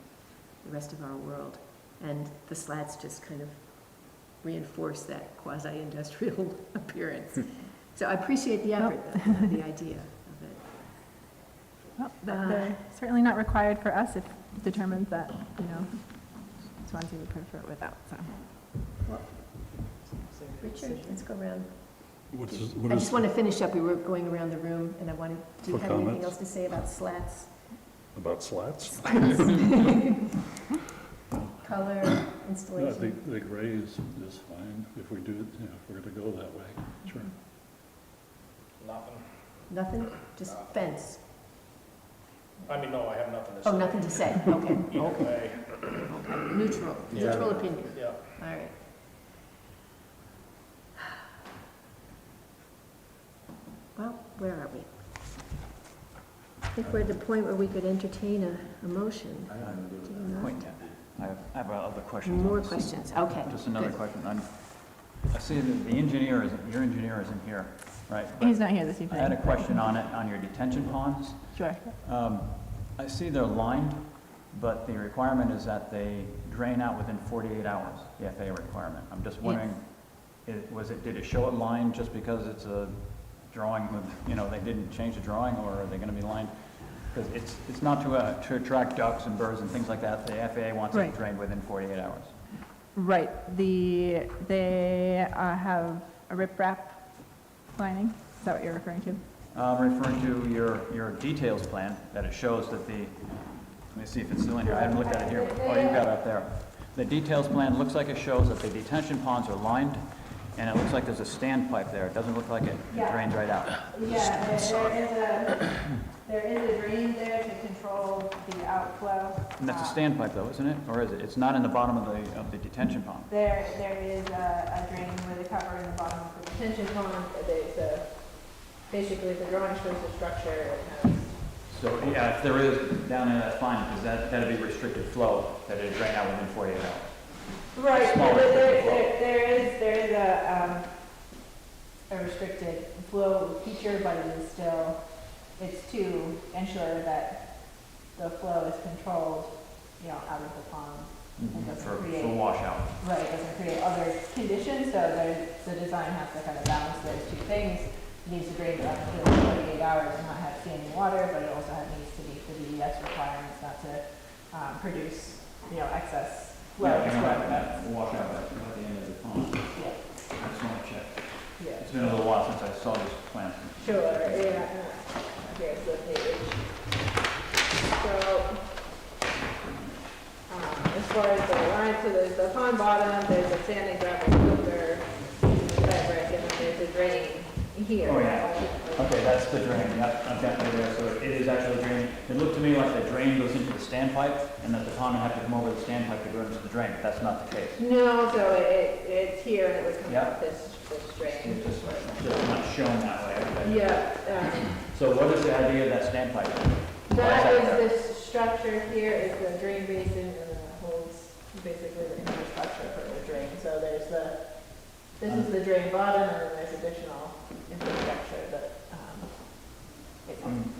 the rest of our world. And the slats just kind of reinforce that quasi-industrial appearance. So I appreciate the effort, though, the idea of it. Well, they're certainly not required for us if determined that, Swansea would prefer it without, so. Richard, let's go around. What I is just want to finish up, we were going around the room, and I wanted, do you For have anything comments? else to say about slats? about slats? Color, Yeah, installation? the gray is fine if we do it, if we're gonna go that way, sure. Nothing. Nothing, just fence? I mean, no, I have nothing to say. Oh, nothing to say, okay. Either way, Okay. Neutral opinion, yeah. all right. Well, where are we? I think we're at the point where we could entertain a motion. I don't know. Do you not? Point. I have other questions. on More this. questions, okay. Just another good. question. I see that your engineer isn't here, right? But He's not here this I evening. had a question on it, on your detention ponds. Sure. I see they're lined, but the requirement is that they drain out within 48 hours, the FAA requirement. I'm just wondering did it show it lined just because it's a drawing with, they didn't change the drawing, or are they gonna be lined? Because it's not to attract ducks and birds and things like that. The FAA wants it Right. drained within 48 hours. Right, they have a riprap lining, is that what you're referring to? Referring to your details plan, that it shows that let me see if it's still in here, I haven't looked at it here. Oh, you've got it up there. The details plan looks like it shows that the detention ponds are lined, and it looks like there's a standpipe there. It doesn't look like it drains right out. Yeah, there is a drain there to control the outflow. And that's a standpipe though, isn't it? Or is it? It's not in the bottom of the detention pond. There is a drain with a cover in the bottom of the detention pond. There's basically the drawing shows the structure. It has So, yeah, if there is down there, that's fine, because that'd be restricted flow, that it'd drain out within 48 hours. right, Small but restricted flow. there is a restricted flow feature, but it's to ensure that the flow is controlled, out of the pond. It doesn't create, For washout. right, it doesn't create other conditions, so the design has to kind of balance those two things. It needs to drain out within 48 hours and not have standing water, but it also needs to meet the DES requirements not to produce, excess flow. That washout at the end of the pond. Yeah. I just want to check. Yeah. It's been a little while since I saw this plan. Sure, yeah. Here's the page. So, as far as the line, so there's the pond bottom, there's a sand and gravel filter, fabric, and then there's a drain here. Oh, yeah. Okay, that's the drain, yep, I've got it there, so it is actually a drain. It looked to me like the drain goes into the standpipe, and that the pond would have to come over the standpipe to go into the drain, but that's not the case. No, so it's here and it would come Yep. out this drain. It's just not shown that way, okay. Yeah, So what is the idea of that standpipe? that is this structure here is the drain basin and then it holds basically the infrastructure for the drain. So there's this is the drain bottom and then there's additional infrastructure that,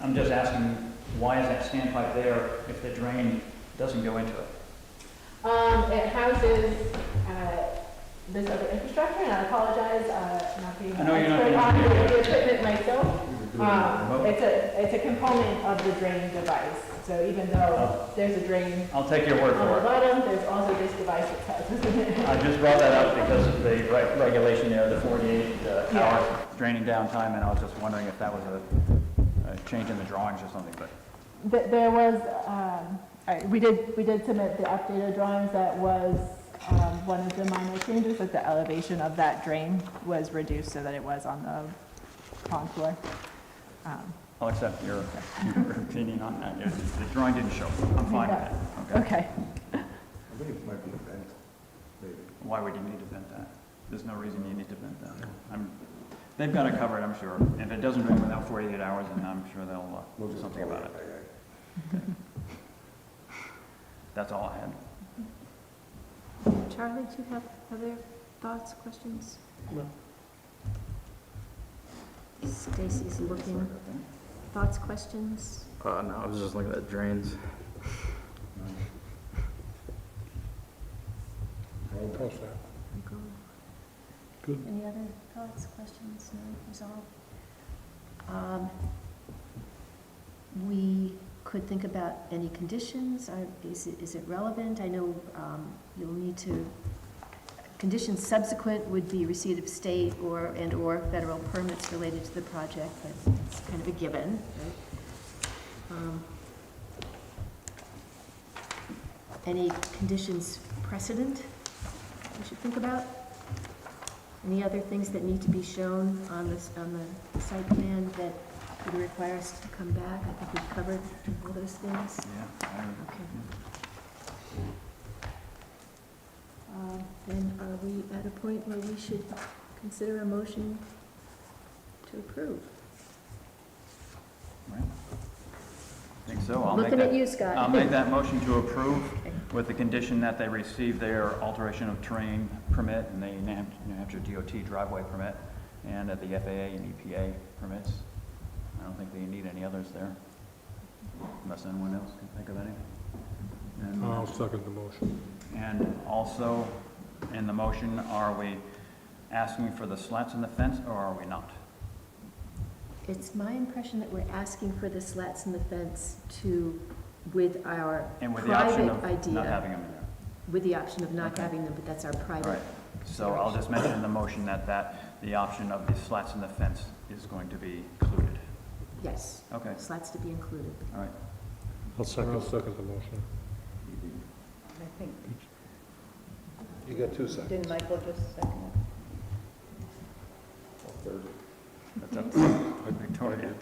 I'm just asking, why is that standpipe there if the drain doesn't go into it? it houses, this other infrastructure, and I apologize, not being I an know you're not expert on being- the equipment myself. It's a component of the drain device. So even though there's a drain I'll take your word on for the it. bottom, there's also this device that houses it. I just brought that up because of the regulation there, the 48 hours draining downtime, and I was just wondering if that was a change in the drawings or something, but There was, we did submit the updated drawings. That was one of the minor changes, that the elevation of that drain was reduced so that it was on the pond floor. I'll accept your opinion on that. Yeah, the drawing didn't show. I'm fine with that. Okay. I think it might be a vent, maybe. Why would you need to vent that? There's no reason you need to vent that. They've got it covered, I'm sure. If it doesn't drain without 48 hours, then I'm sure they'll We'll do just something call about it. That's all I had. Charlie, do you have other thoughts, questions? No. Stacy's looking. Thoughts, questions? No, I was just looking at drains. How's that? Good. Any other thoughts, questions? No, resolved? We could think about any conditions. Is it relevant? I know you'll need to, conditions subsequent would be receipt of state or federal permits related to the project, but it's kind of a given, right? Any conditions precedent we should think about? Any other things that need to be shown on the site plan that would require us to come back? I think we've covered all those things. Yeah. Okay. Then are we at a point where we should consider a motion to approve? Right. I think so. Looking at you, Scott. I'll make that motion to approve Okay. with the condition that they receive their alteration of terrain permit and the New Hampshire DOT driveway permit, and that the FAA and EPA permits. I don't think they need any others there, unless anyone else can think of any. I'll second the motion. And also, in the motion, are we asking for the slats in the fence, or are we not? It's my impression that we're asking for the slats in the fence with our And with the option private of idea. not having them in there. With the option of not Okay. having them, but that's our All private. right, so I'll just mention in the motion that the option of the slats in the fence is going to be included. Yes. Okay, Slats to be included. all right. I'll second. I'll second the motion. I think, You got 2 seconds. didn't Michael just second it? I'll third it. That's up to Victoria.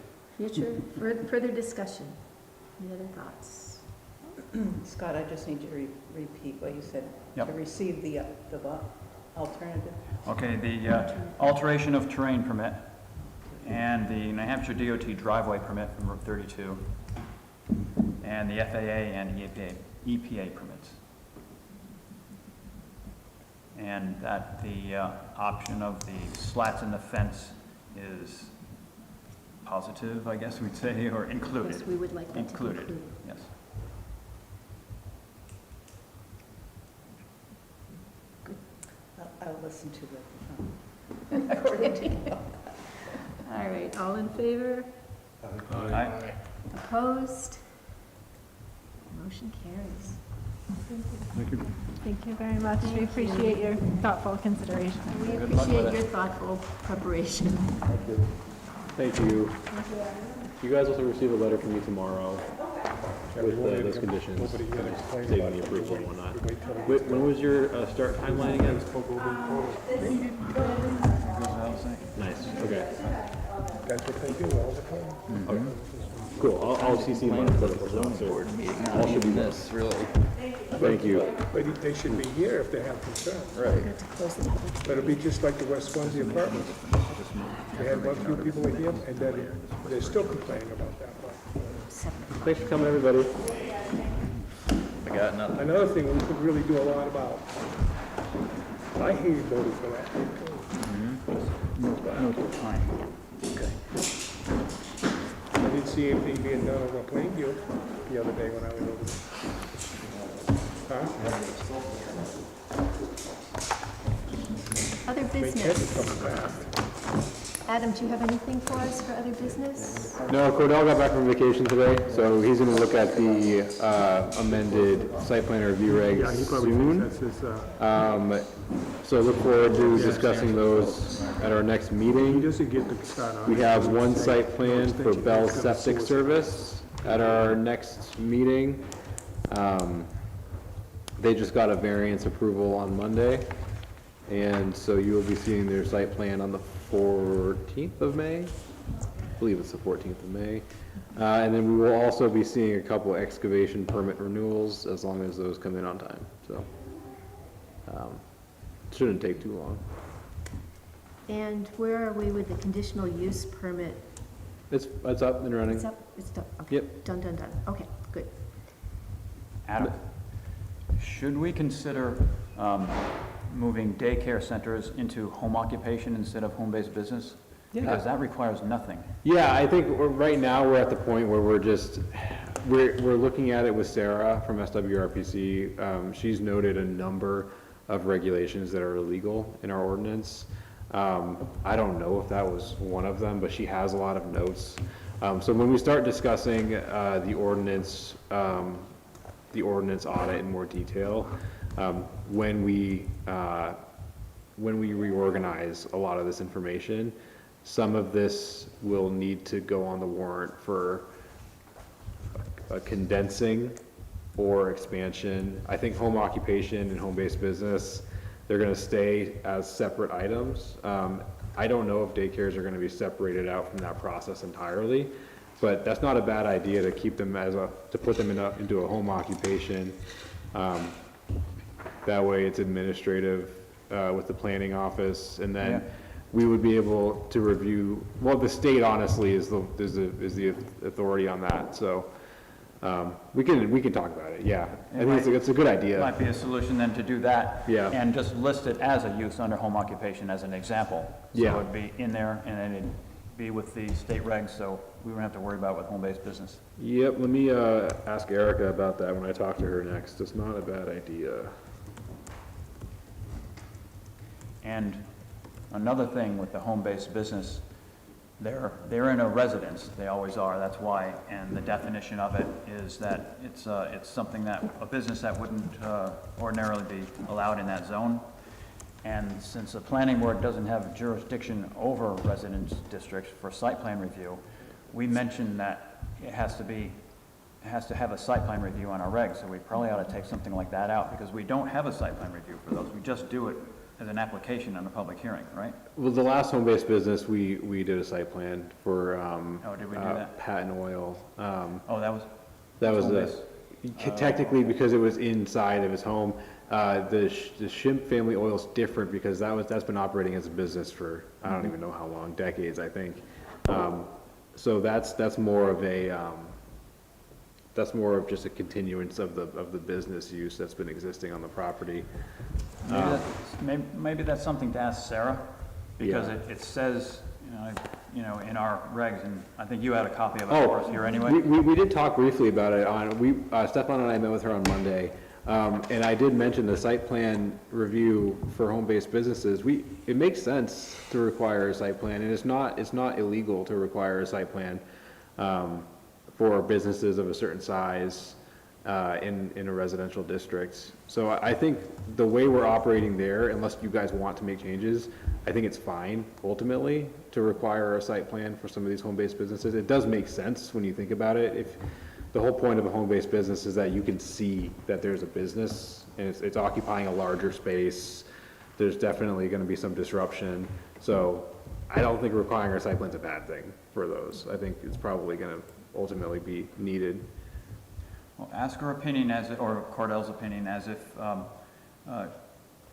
Further discussion. Any other thoughts? Scott, I just need you to repeat what you said. Yep. To receive the what? Alternative? Okay, the alteration of terrain permit and the New Hampshire DOT driveway permit from Route 32 and the FAA and EPA permits. And that the option of the slats in the fence is positive, I guess we'd say, or included. Yes, we would like that to be included. Yes. I'll listen to it according to you. All right, all in favor? Aye. Opposed? Motion carries. Thank you. Thank you very much. We appreciate your thoughtful consideration. We Good luck with appreciate it. your thoughtful preparation. Thank you. You guys also receive a letter from me tomorrow with those conditions, Nobody yet explained stating about the it. approval and whatnot. Wait till- When was your start timeline again? Nice, okay. That's what they do all the time. Okay. Cool, I'll CC my clerk officer. All should be This, really. Thank you. But they should be here if they have concerns. Right. To close the public But it'll be just like the West Swansea apartments. They had one few people here, and then they're still complaining about that one. 7 o'clock. Thanks for coming, everybody. I got nothing. Another thing we could really do a lot about, I hated voting for that. Okay. I didn't see anything being done over Plainview the other day when I was over there. Huh? Other Make heads business. coming back. Adam, do you have anything for us for other business? No, Cordell got back from vacation today, so he's gonna look at the amended site plan review Yeah, he regs probably soon. thinks that's his, So look forward to discussing those at our next he meeting. doesn't get to start on. We it. have one site plan No for extension, Bell's he's gonna Septic sue us. Service at our next meeting. They just got a variance approval on Monday, and so you will be seeing their site plan on the 14th of May. I believe it's the 14th of May. And then we will also be seeing a couple excavation permit renewals as long as those come in on time, so. Shouldn't take too long. And where are we with the conditional use permit? It's up and running. It's up, it's done, okay. Yep. Done. Okay, good. Adam, should we consider moving daycare centers into home occupation instead of home-based business? Yeah. Because that requires nothing. Yeah, I think right now we're at the point where we're looking at it with Sarah from SWRPC. She's noted a number of regulations that are illegal in our ordinance. I don't know if that was one of them, but she has a lot of notes. So when we start discussing the ordinance audit in more detail, when we reorganize a lot of this information, some of this will need to go on the warrant for a condensing or expansion. I think home occupation and home-based business, they're gonna stay as separate items. I don't know if daycares are gonna be separated out from that process entirely, but that's not a bad idea to keep them to put them into a home occupation. That way it's administrative, with the planning office, and then Yeah. we would be able to review, well, the state honestly is the authority on that, so, we can talk about it, yeah. I think it's a good idea. Might be a solution then to do that. Yeah. And just list it as a use under home occupation as an example. Yeah. So it'd be in there and then it'd be with the state regs, so we wouldn't have to worry about it with home-based business. Yep, let me, ask Erica about that when I talk to her next. It's not a bad idea. And another thing with the home-based business, they're in a residence, they always are, that's why, and the definition of it is that it's something that, a business that wouldn't ordinarily be allowed in that zone. And since the planning board doesn't have jurisdiction over residence districts for site plan review, we mentioned that it has to have a site plan review on our regs, so we probably ought to take something like that out, because we don't have a site plan review for those, we just do it as an application on a public hearing, right? Well, the last home-based business, we did a site plan for, Oh, did we do that? Patent Oil. Oh, that was That was technically, because it was inside of his home. The Shimp Family Oil's different because that's been operating as a business for, I don't even know how long, decades, I think. So that's more of just a continuance of the business use that's been existing on the property. Maybe that's something to ask Sarah, because Yeah. it says, in our regs, and I think you had a copy of it for us here anyway. We did talk briefly about it Stefan and I met with her on Monday, and I did mention the site plan review for home-based businesses. It makes sense to require a site plan, and it's not illegal to require a site plan, for businesses of a certain size, in a residential district. So I think the way we're operating there, unless you guys want to make changes, I think it's fine ultimately to require a site plan for some of these home-based businesses. It does make sense when you think about it. If the whole point of a home-based business is that you can see that there's a business and it's occupying a larger space, there's definitely going to be some disruption. So I don't think requiring a site plan is a bad thing for those. I think it's probably going to ultimately be needed. Well, ask her opinion or Cordell's opinion as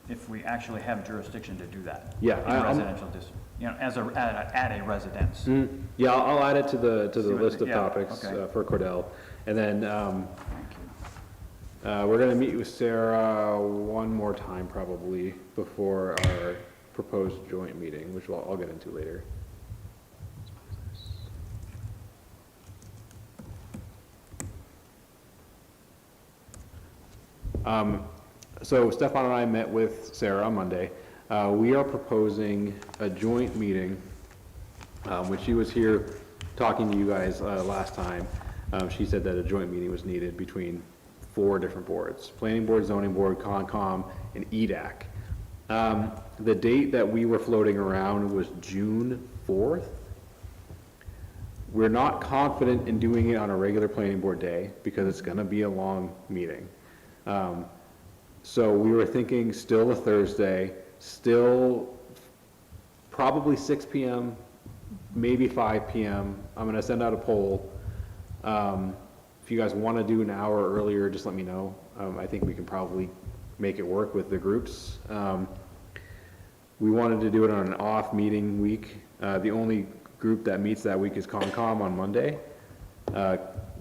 if we actually have jurisdiction to do that. Yeah, in a residential district, at a residence. Yeah, I'll add it to the list of yeah, topics okay. For Cordell. And then we're going to meet with Sarah one more time probably before our proposed joint meeting, which I'll get into later. So Stefan and I met with Sarah on Monday. We are proposing a joint meeting, when she was here talking to you guys last time. She said that a joint meeting was needed between 4 different boards: Planning Board, Zoning Board, Concom, and EDAC. The date that we were floating around was June 4th. We're not confident in doing it on a regular Planning Board day because it's going to be a long meeting. So we were thinking still a Thursday, still probably 6 p.m., maybe 5 p.m. I'm going to send out a poll. If you guys want to do an hour earlier, just let me know. I think we can probably make it work with the groups. We wanted to do it on an off meeting week. The only group that meets that week is Concom on Monday.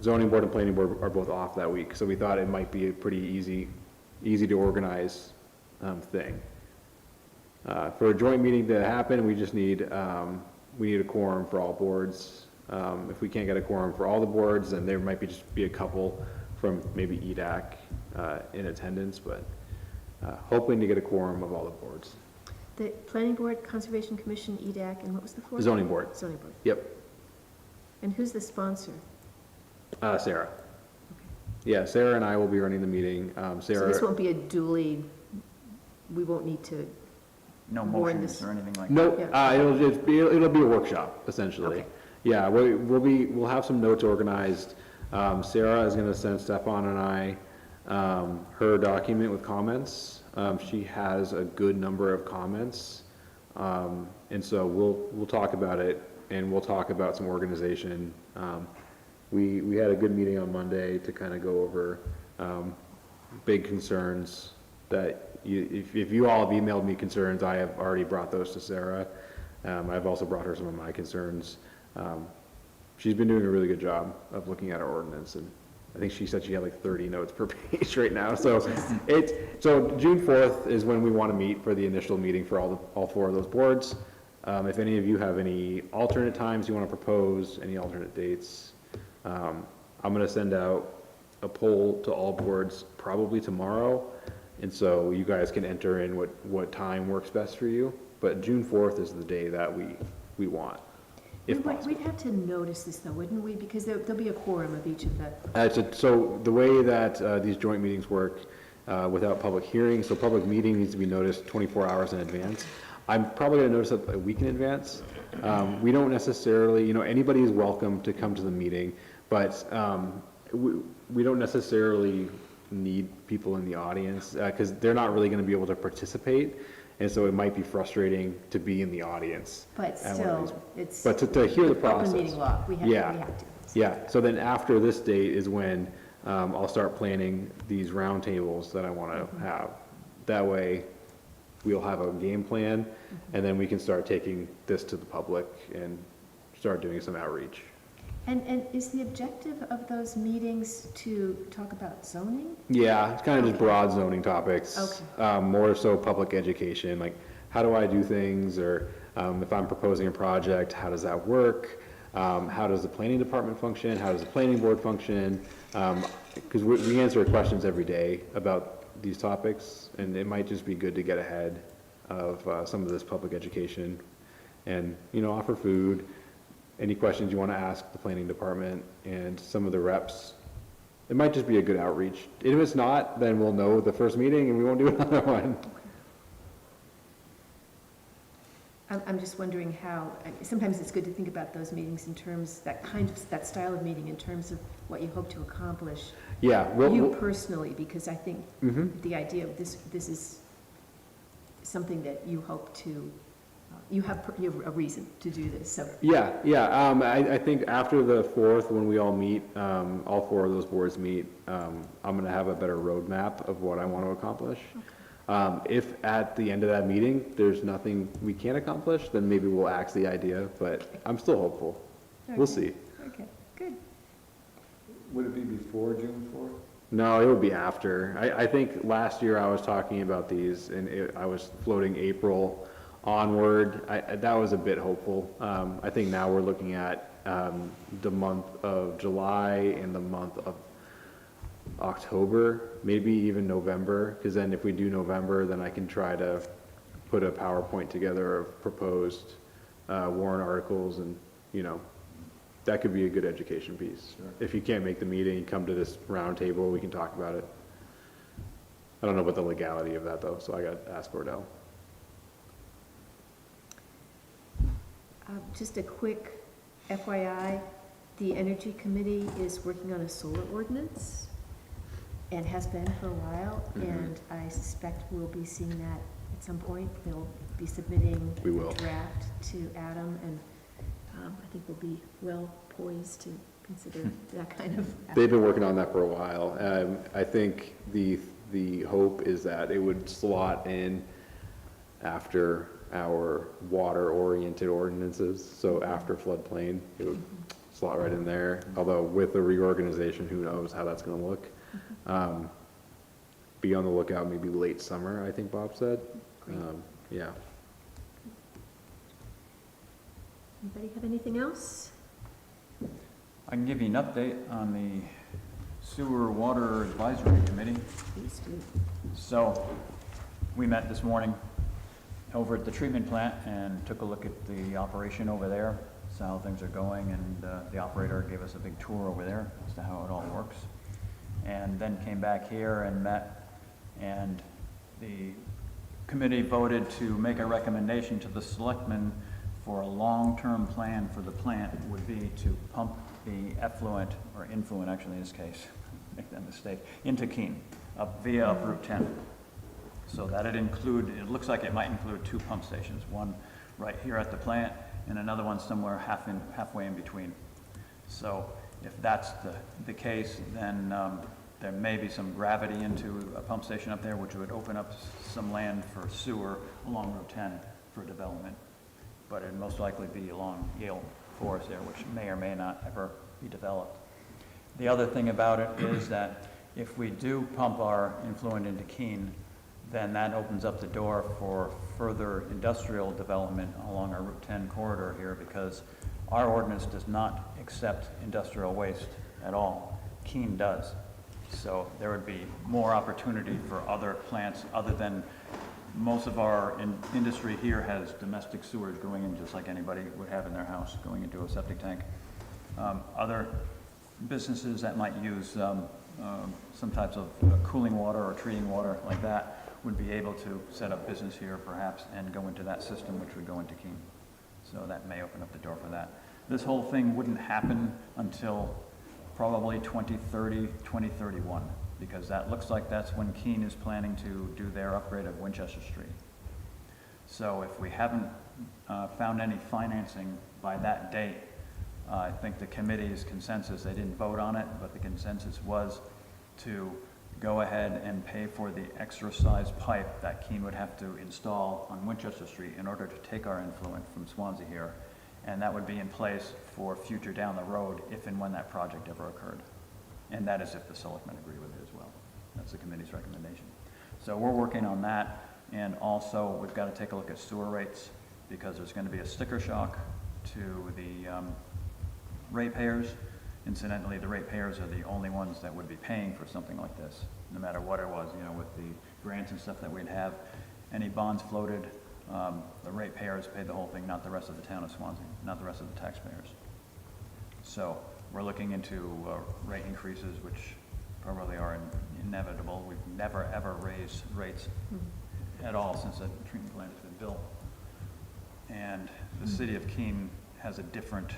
Zoning Board and Planning Board are both off that week, so we thought it might be a pretty easy to organize thing. For a joint meeting to happen, we just need a quorum for all boards. If we can't get a quorum for all the boards, then there might just be a couple from maybe EDAC in attendance, but hoping to get a quorum of all the boards. The Planning Board, Conservation Commission, EDAC, and what was the fourth? Zoning Board. Zoning Board. Yep. And who's the sponsor? Sarah. Yeah, Sarah and I will be running the meeting. So Sarah. this won't be a duly, we won't need to No warn motions this. or anything like that? No, Yeah. it'll be a workshop, essentially. Okay. Yeah, we'll have some notes organized. Sarah is gonna send Stefan and I, her document with comments. She has a good number of comments. And so we'll talk about it, and we'll talk about some organization. We had a good meeting on Monday to kind of go over, big concerns that if you all have emailed me concerns, I have already brought those to Sarah. I've also brought her some of my concerns. She's been doing a really good job of looking at our ordinance, and I think she said she had like 30 notes per page right now. So June 4th is when we want to meet for the initial meeting for all 4 of those boards. If any of you have any alternate times you want to propose, any alternate dates, I'm going to send out a poll to all boards probably tomorrow, And so you guys can enter in what time works best for you, but June 4th is the day that we want, if possible. We'd have to notice this though, wouldn't we? Because there'll be a quorum of each of the. So the way that these joint meetings work, without public hearing, so public meeting needs to be noticed 24 hours in advance. I'm probably going to notice it a week in advance. We don't necessarily, anybody is welcome to come to the meeting, but we don't necessarily need people in the audience because they're not really going to be able to participate. And so it might be frustrating to be in the audience. But still, it's. But to hear the process. Open meeting law, we have to. Yeah, so then after this date is when I'll start planning these roundtables that I want to have. That way, we'll have a game plan, and then we can start taking this to the public and start doing some outreach. And is the objective of those meetings to talk about zoning? Yeah, it's kind of just broad zoning topics. Okay. More so public education, like how do I do things, or if I'm proposing a project, how does that work? How does the planning department function? How does the planning board function? Because we answer questions every day about these topics, and it might just be good to get ahead of some of this public education and, offer food. Any questions you want to ask the planning department and some of the reps. It might just be a good outreach. If it's not, then we'll know the first meeting and we won't do another one. I'm just wondering how, sometimes it's good to think about those meetings in terms, that style of meeting in terms of what you hope to accomplish. Yeah. You personally, because I think the idea of this is something that you hope to, you have a reason to do this, so. Yeah. I think after the 4th, when we all meet, all 4 of those boards meet, I'm going to have a better roadmap of what I want to accomplish. Okay. If at the end of that meeting, there's nothing we can't accomplish, then maybe we'll axe the idea, but I'm still hopeful. Okay. We'll see. Okay, good. Would it be before June 4th? No, it would be after. I think last year I was talking about these and I was floating April onward. That was a bit hopeful. I think now we're looking at the month of July and the month of October, maybe even November, because then if we do November, then I can try to put a PowerPoint together of proposed warrant articles, and that could be a good education piece. Sure. If you can't make the meeting, you come to this round table, we can talk about it. I don't know about the legality of that though, so I got to ask Cordell. Just a quick FYI, the Energy Committee is working on a solar ordinance and has been for a while, and I suspect we'll be seeing that at some point. They'll be submitting a draft to Adam, and I think we'll be well poised to consider that kind of. They've been working on that for a while. I think the hope is that it would slot in after our water-oriented ordinances, so after floodplain, it would slot right in there. Although with the reorganization, who knows how that's going to look. Be on the lookout, maybe late summer, I think Bob said. Yeah. Anybody have anything else? I can give you an update on the Sewer Water Advisory Committee. Please do. So, we met this morning over at the treatment plant and took a look at the operation over there, saw how things are going, and the operator gave us a big tour over there as to how it all works. And then came back here and met, and the committee voted to make a recommendation to the selectmen for a long-term plan for the plant would be to pump the effluent, or influent actually in this case, make that mistake, into Keene, via up Route 10. So that it looks like it might include 2 pump stations, one right here at the plant and another one somewhere halfway in between. So if that's the case, then there may be some gravity into a pump station up there, which would open up some land for sewer along Route 10 for development. But it'd most likely be along Yale Forest there, which may or may not ever be developed. The other thing about it is that if we do pump our influent into Keene, then that opens up the door for further industrial development along our Route 10 corridor here, because our ordinance does not accept industrial waste at all. Keene does. So there would be more opportunity for other plants other than, most of our industry here has domestic sewage going in, just like anybody would have in their house, going into a septic tank. Other businesses that might use some types of cooling water or treating water like that would be able to set up business here perhaps and go into that system, which would go into Keene. So that may open up the door for that. This whole thing wouldn't happen until probably 2030, 2031, because that looks like that's when Keene is planning to do their upgrade of Winchester Street. So if we haven't found any financing by that date, I think the committee's consensus, they didn't vote on it, but the consensus was to go ahead and pay for the extra size pipe that Keene would have to install on Winchester Street in order to take our influent from Swanzey here. And that would be in place for future down the road if and when that project ever occurred. And that is if the selectmen agree with it as well. That's the committee's recommendation. So we're working on that, and also we've got to take a look at sewer rates, because there's going to be a sticker shock to the ratepayers. Incidentally, the ratepayers are the only ones that would be paying for something like this, no matter what it was, you know, with the grants and stuff that we'd have. Any bonds floated, the ratepayers paid the whole thing, not the rest of the town of Swanzey, not the rest of the taxpayers. So we're looking into rate increases, which probably are inevitable. We've never, ever raised rates at all since the treatment plant has been built. And the city of Keene has a different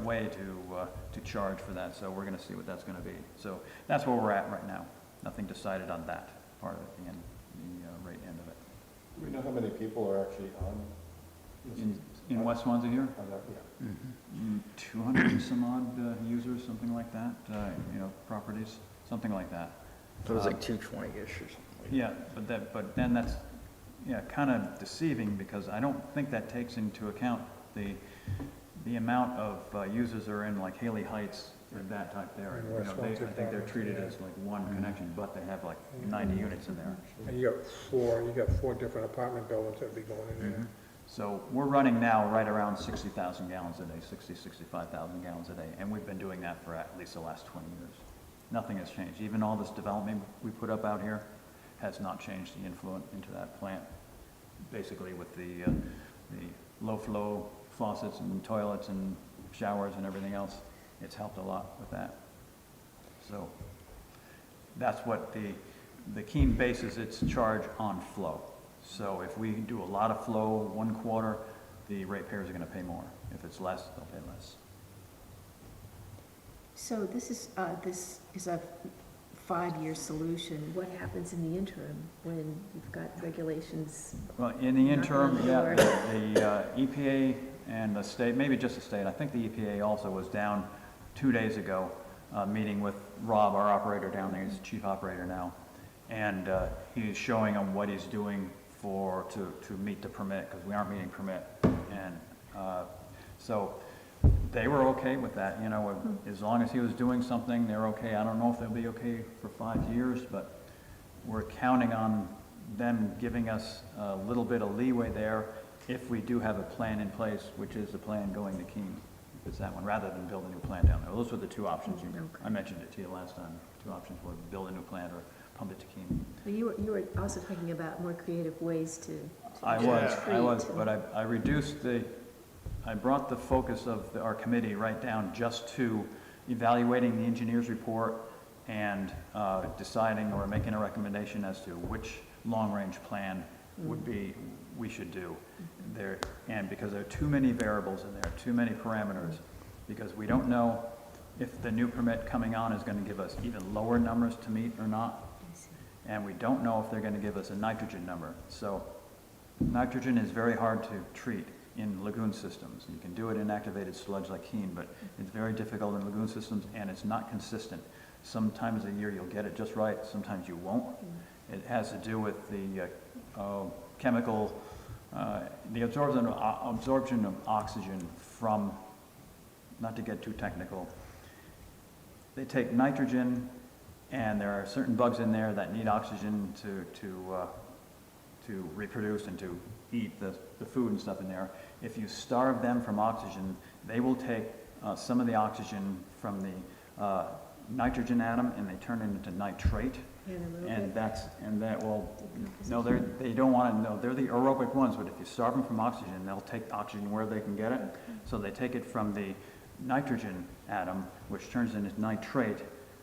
way to charge for that, so we're going to see what that's going to be. So that's where we're at right now. Nothing decided on that part of it, the rate end of it. Do we know how many people are actually on? In West Swansea here? On that, yeah. 200 and some odd users, something like that, you know, properties, something like that. So it was like 220-ish or something. Yeah, but then that's, yeah, kind of deceiving, because I don't think that takes into account the amount of users are in like Haley Heights or that type there. And You West know, Swansea I think they're treated property, as like one connection, but they have like 90 units in there. And you got four different apartment buildings that'd be going in there. So we're running now right around 60,000 gallons a day, 65,000 gallons a day, and we've been doing that for at least the last 20 years. Nothing has changed. Even all this development we put up out here has not changed the influent into that plant. Basically with the low flow faucets and toilets and showers and everything else, it's helped a lot with that. So that's what the Keene bases its charge on flow. So if we do a lot of flow 1 quarter, the ratepayers are going to pay more. If it's less, they'll pay less. So this is a 5-year solution. What happens in the interim when you've got regulations? Well, in the interim, knocking yeah, on the EPA and the state, maybe just the state, I think the EPA also was down 2 days ago, meeting with Rob, our operator down there. He's the chief operator now. And he's showing them what he's doing to meet the permit, because we aren't meeting permit. And so they were okay with that, you know, as long as he was doing something, they're okay. I don't know if they'll be okay for 5 years, but we're counting on them giving us a little bit of leeway there if we do have a plan in place, which is the plan going to Keene, if it's that one, rather than build a new plant down there. Those were the two options. I mentioned it to you last time. 2 options were build a new plant or pump it to Keene. Well, you were also talking about more creative ways to I was, but I brought the focus of our committee right down just to evaluating the engineer's report and deciding or making a recommendation as to which long-range plan we should do there. And because there are too many variables in there, too many parameters, because we don't know if the new permit coming on is going to give us even lower numbers to meet or not. And we don't know if they're going to give us a nitrogen number. So nitrogen is very hard to treat in lagoon systems. You can do it in activated sludge like Keene, but it's very difficult in lagoon systems, and it's not consistent. Sometimes a year you'll get it just right, sometimes you won't. It has to do with the chemical, the absorption of oxygen from, not to get too technical, they take nitrogen, and there are certain bugs in there that need oxygen to reproduce and to eat the food and stuff in there. If you starve them from oxygen, they will take some of the oxygen from the nitrogen atom and they turn it into nitrate. And that will, no, they don't want to, no, they're the aerobic ones, but if you starve them from oxygen, they'll take oxygen where they can get it. So they take it from the nitrogen atom, which turns into nitrate,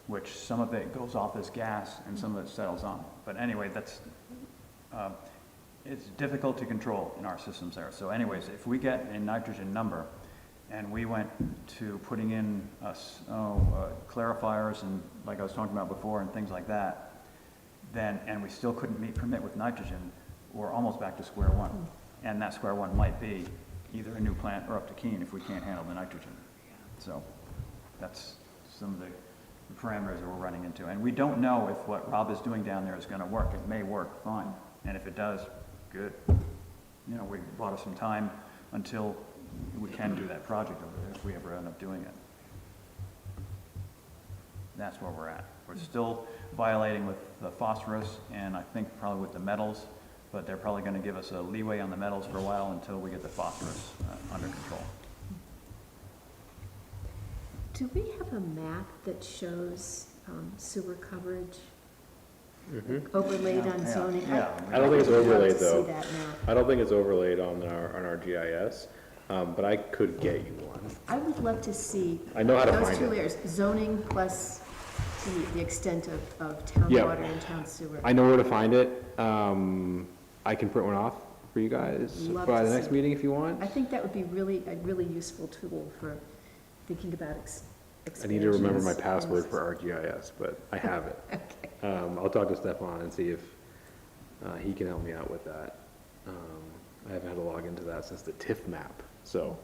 which some of it goes off as gas and some of it settles on. But anyway, that's, it's difficult to control in our systems there. So anyways, if we get a nitrogen number and we went to putting in clarifiers and like I was talking about before and things like that, then, and we still couldn't meet permit with nitrogen, we're almost back to square one. And that square one might be either a new plant or up to Keene if we can't handle the nitrogen. So that's some of the parameters that we're running into. And we don't know if what Rob is doing down there is gonna work. It may work fine. And if it does, good. You know, we bought us some time until we can do that project over there if we ever end up doing it. That's where we're at. We're still violating with the phosphorus and I think probably with the metals, but they're probably going to give us a leeway on the metals for a while until we get the phosphorus under control. Do we have a map that shows sewer coverage overlaid on zoning? I don't think it's overlaid though. See that map. I don't think it's overlaid on our GIS, but I could get you one. I would love to see I know how to those find two it. layers, zoning plus the extent of town Yeah. water and town sewer. I know where to find it. I can print one off for you guys Love by to the see next it. meeting if you want. I think that would be a really useful tool for thinking about I need to remember my expansions. password for ArcGIS, but I have it. Okay. I'll talk to Stefan and see if he can help me out with that. I haven't had to log into that since the TIF map, so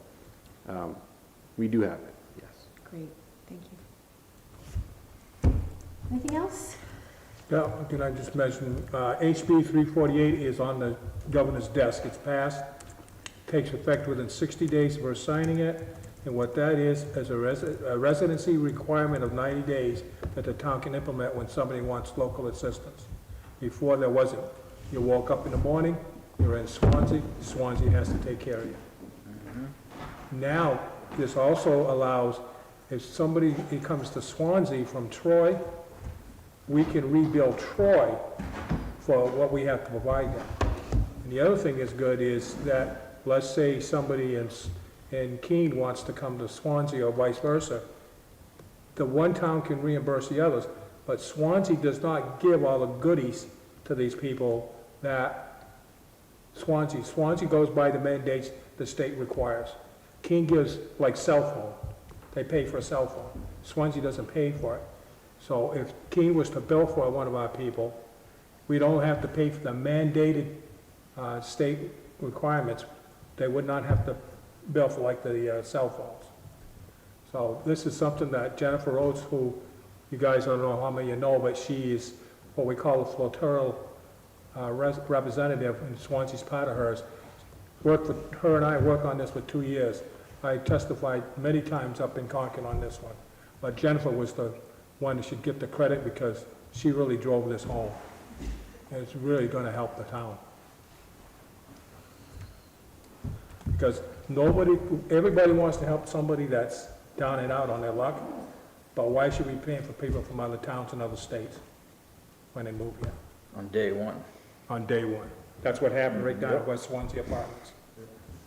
we do have it, yes. Great, thank you. Anything else? Yeah, can I just mention, HB 348 is on the governor's desk. It's passed, takes effect within 60 days of her signing it. And what that is a residency requirement of 90 days that the town can implement when somebody wants local assistance. Before there wasn't. You woke up in the morning, you're in Swanzey, Swanzey has to take care of you. Now, this also allows, if somebody comes to Swanzey from Troy, we can rebuild Troy for what we have to provide them. And the other thing that's good is that, let's say somebody in Keene wants to come to Swanzey or vice versa, the one town can reimburse the others, but Swanzey does not give all the goodies to these people that Swanzey goes by the mandates the state requires. Keene gives like cell phone, they pay for a cell phone. Swanzey doesn't pay for it. So if Keene was to bill for one of our people, we don't have to pay for the mandated state requirements. They would not have to bill for like the cell phones. So this is something that Jennifer Rhodes, who you guys don't know how many you know, but she is what we call a flotilla representative, and Swansea's part of hers. Her and I work on this for 2 years. I testified many times up in Concord on this one. But Jennifer was the one that should get the credit because she really drove this home. And it's really gonna help the town. Because everybody wants to help somebody that's down and out on their luck, but why should we be paying for people from other towns and other states when they move here? On day one. On day one. That's what happened right down at West Swansea Apartments.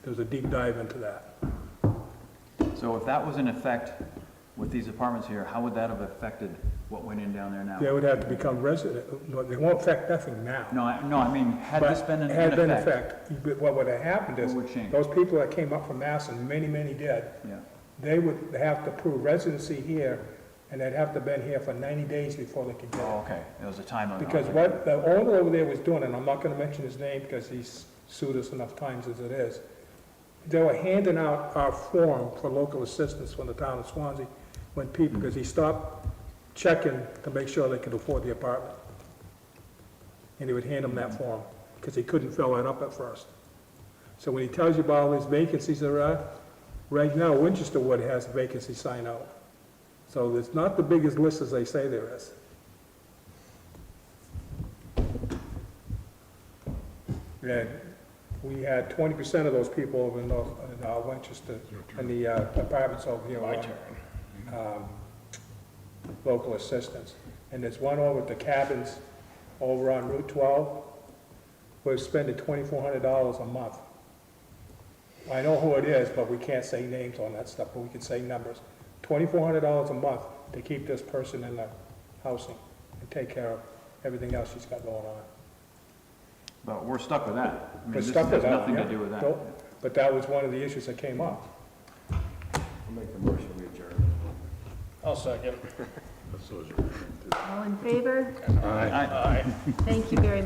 There was a deep dive into that. So if that was in effect with these apartments here, how would that have affected what went in down there now? They would have to become resident, they won't affect nothing now. No, I mean, had this been in Had been in effect? effect, what would have happened is, What would change? those people that came up from Mass, and many, many did, Yeah. they would have to prove residency here, and they'd have to been here for 90 days before they could get it. Oh, okay, there was a time limit. Because what the owner over there was doing, and I'm not gonna mention his name because he's sued us enough times as it is, they were handing out our form for local assistance from the town of Swansea when people, because he stopped checking to make sure they could afford the apartment. And he would hand them that form, because he couldn't fill it up at first. So when he tells you about all these vacancies there are, right now Winchester Wood has a vacancy sign out. So it's not the biggest list as they say there is. And we had 20% of those people over in Winchester, in the apartments over here. local assistance. And there's one over at the cabins over on Route 12. We're spending $2,400 a month. I know who it is, but we can't say names on that stuff, but we can say numbers. $2,400 a month to keep this person in the housing and take care of everything else she's got going on. But we're stuck with that. I mean, We're this stuck with has that, nothing to yeah. do with that. Nope. But that was one of the issues that came up. I'll make the motion, we adjourn. I'll second. That's what All in favor? Aye. Thank you very much.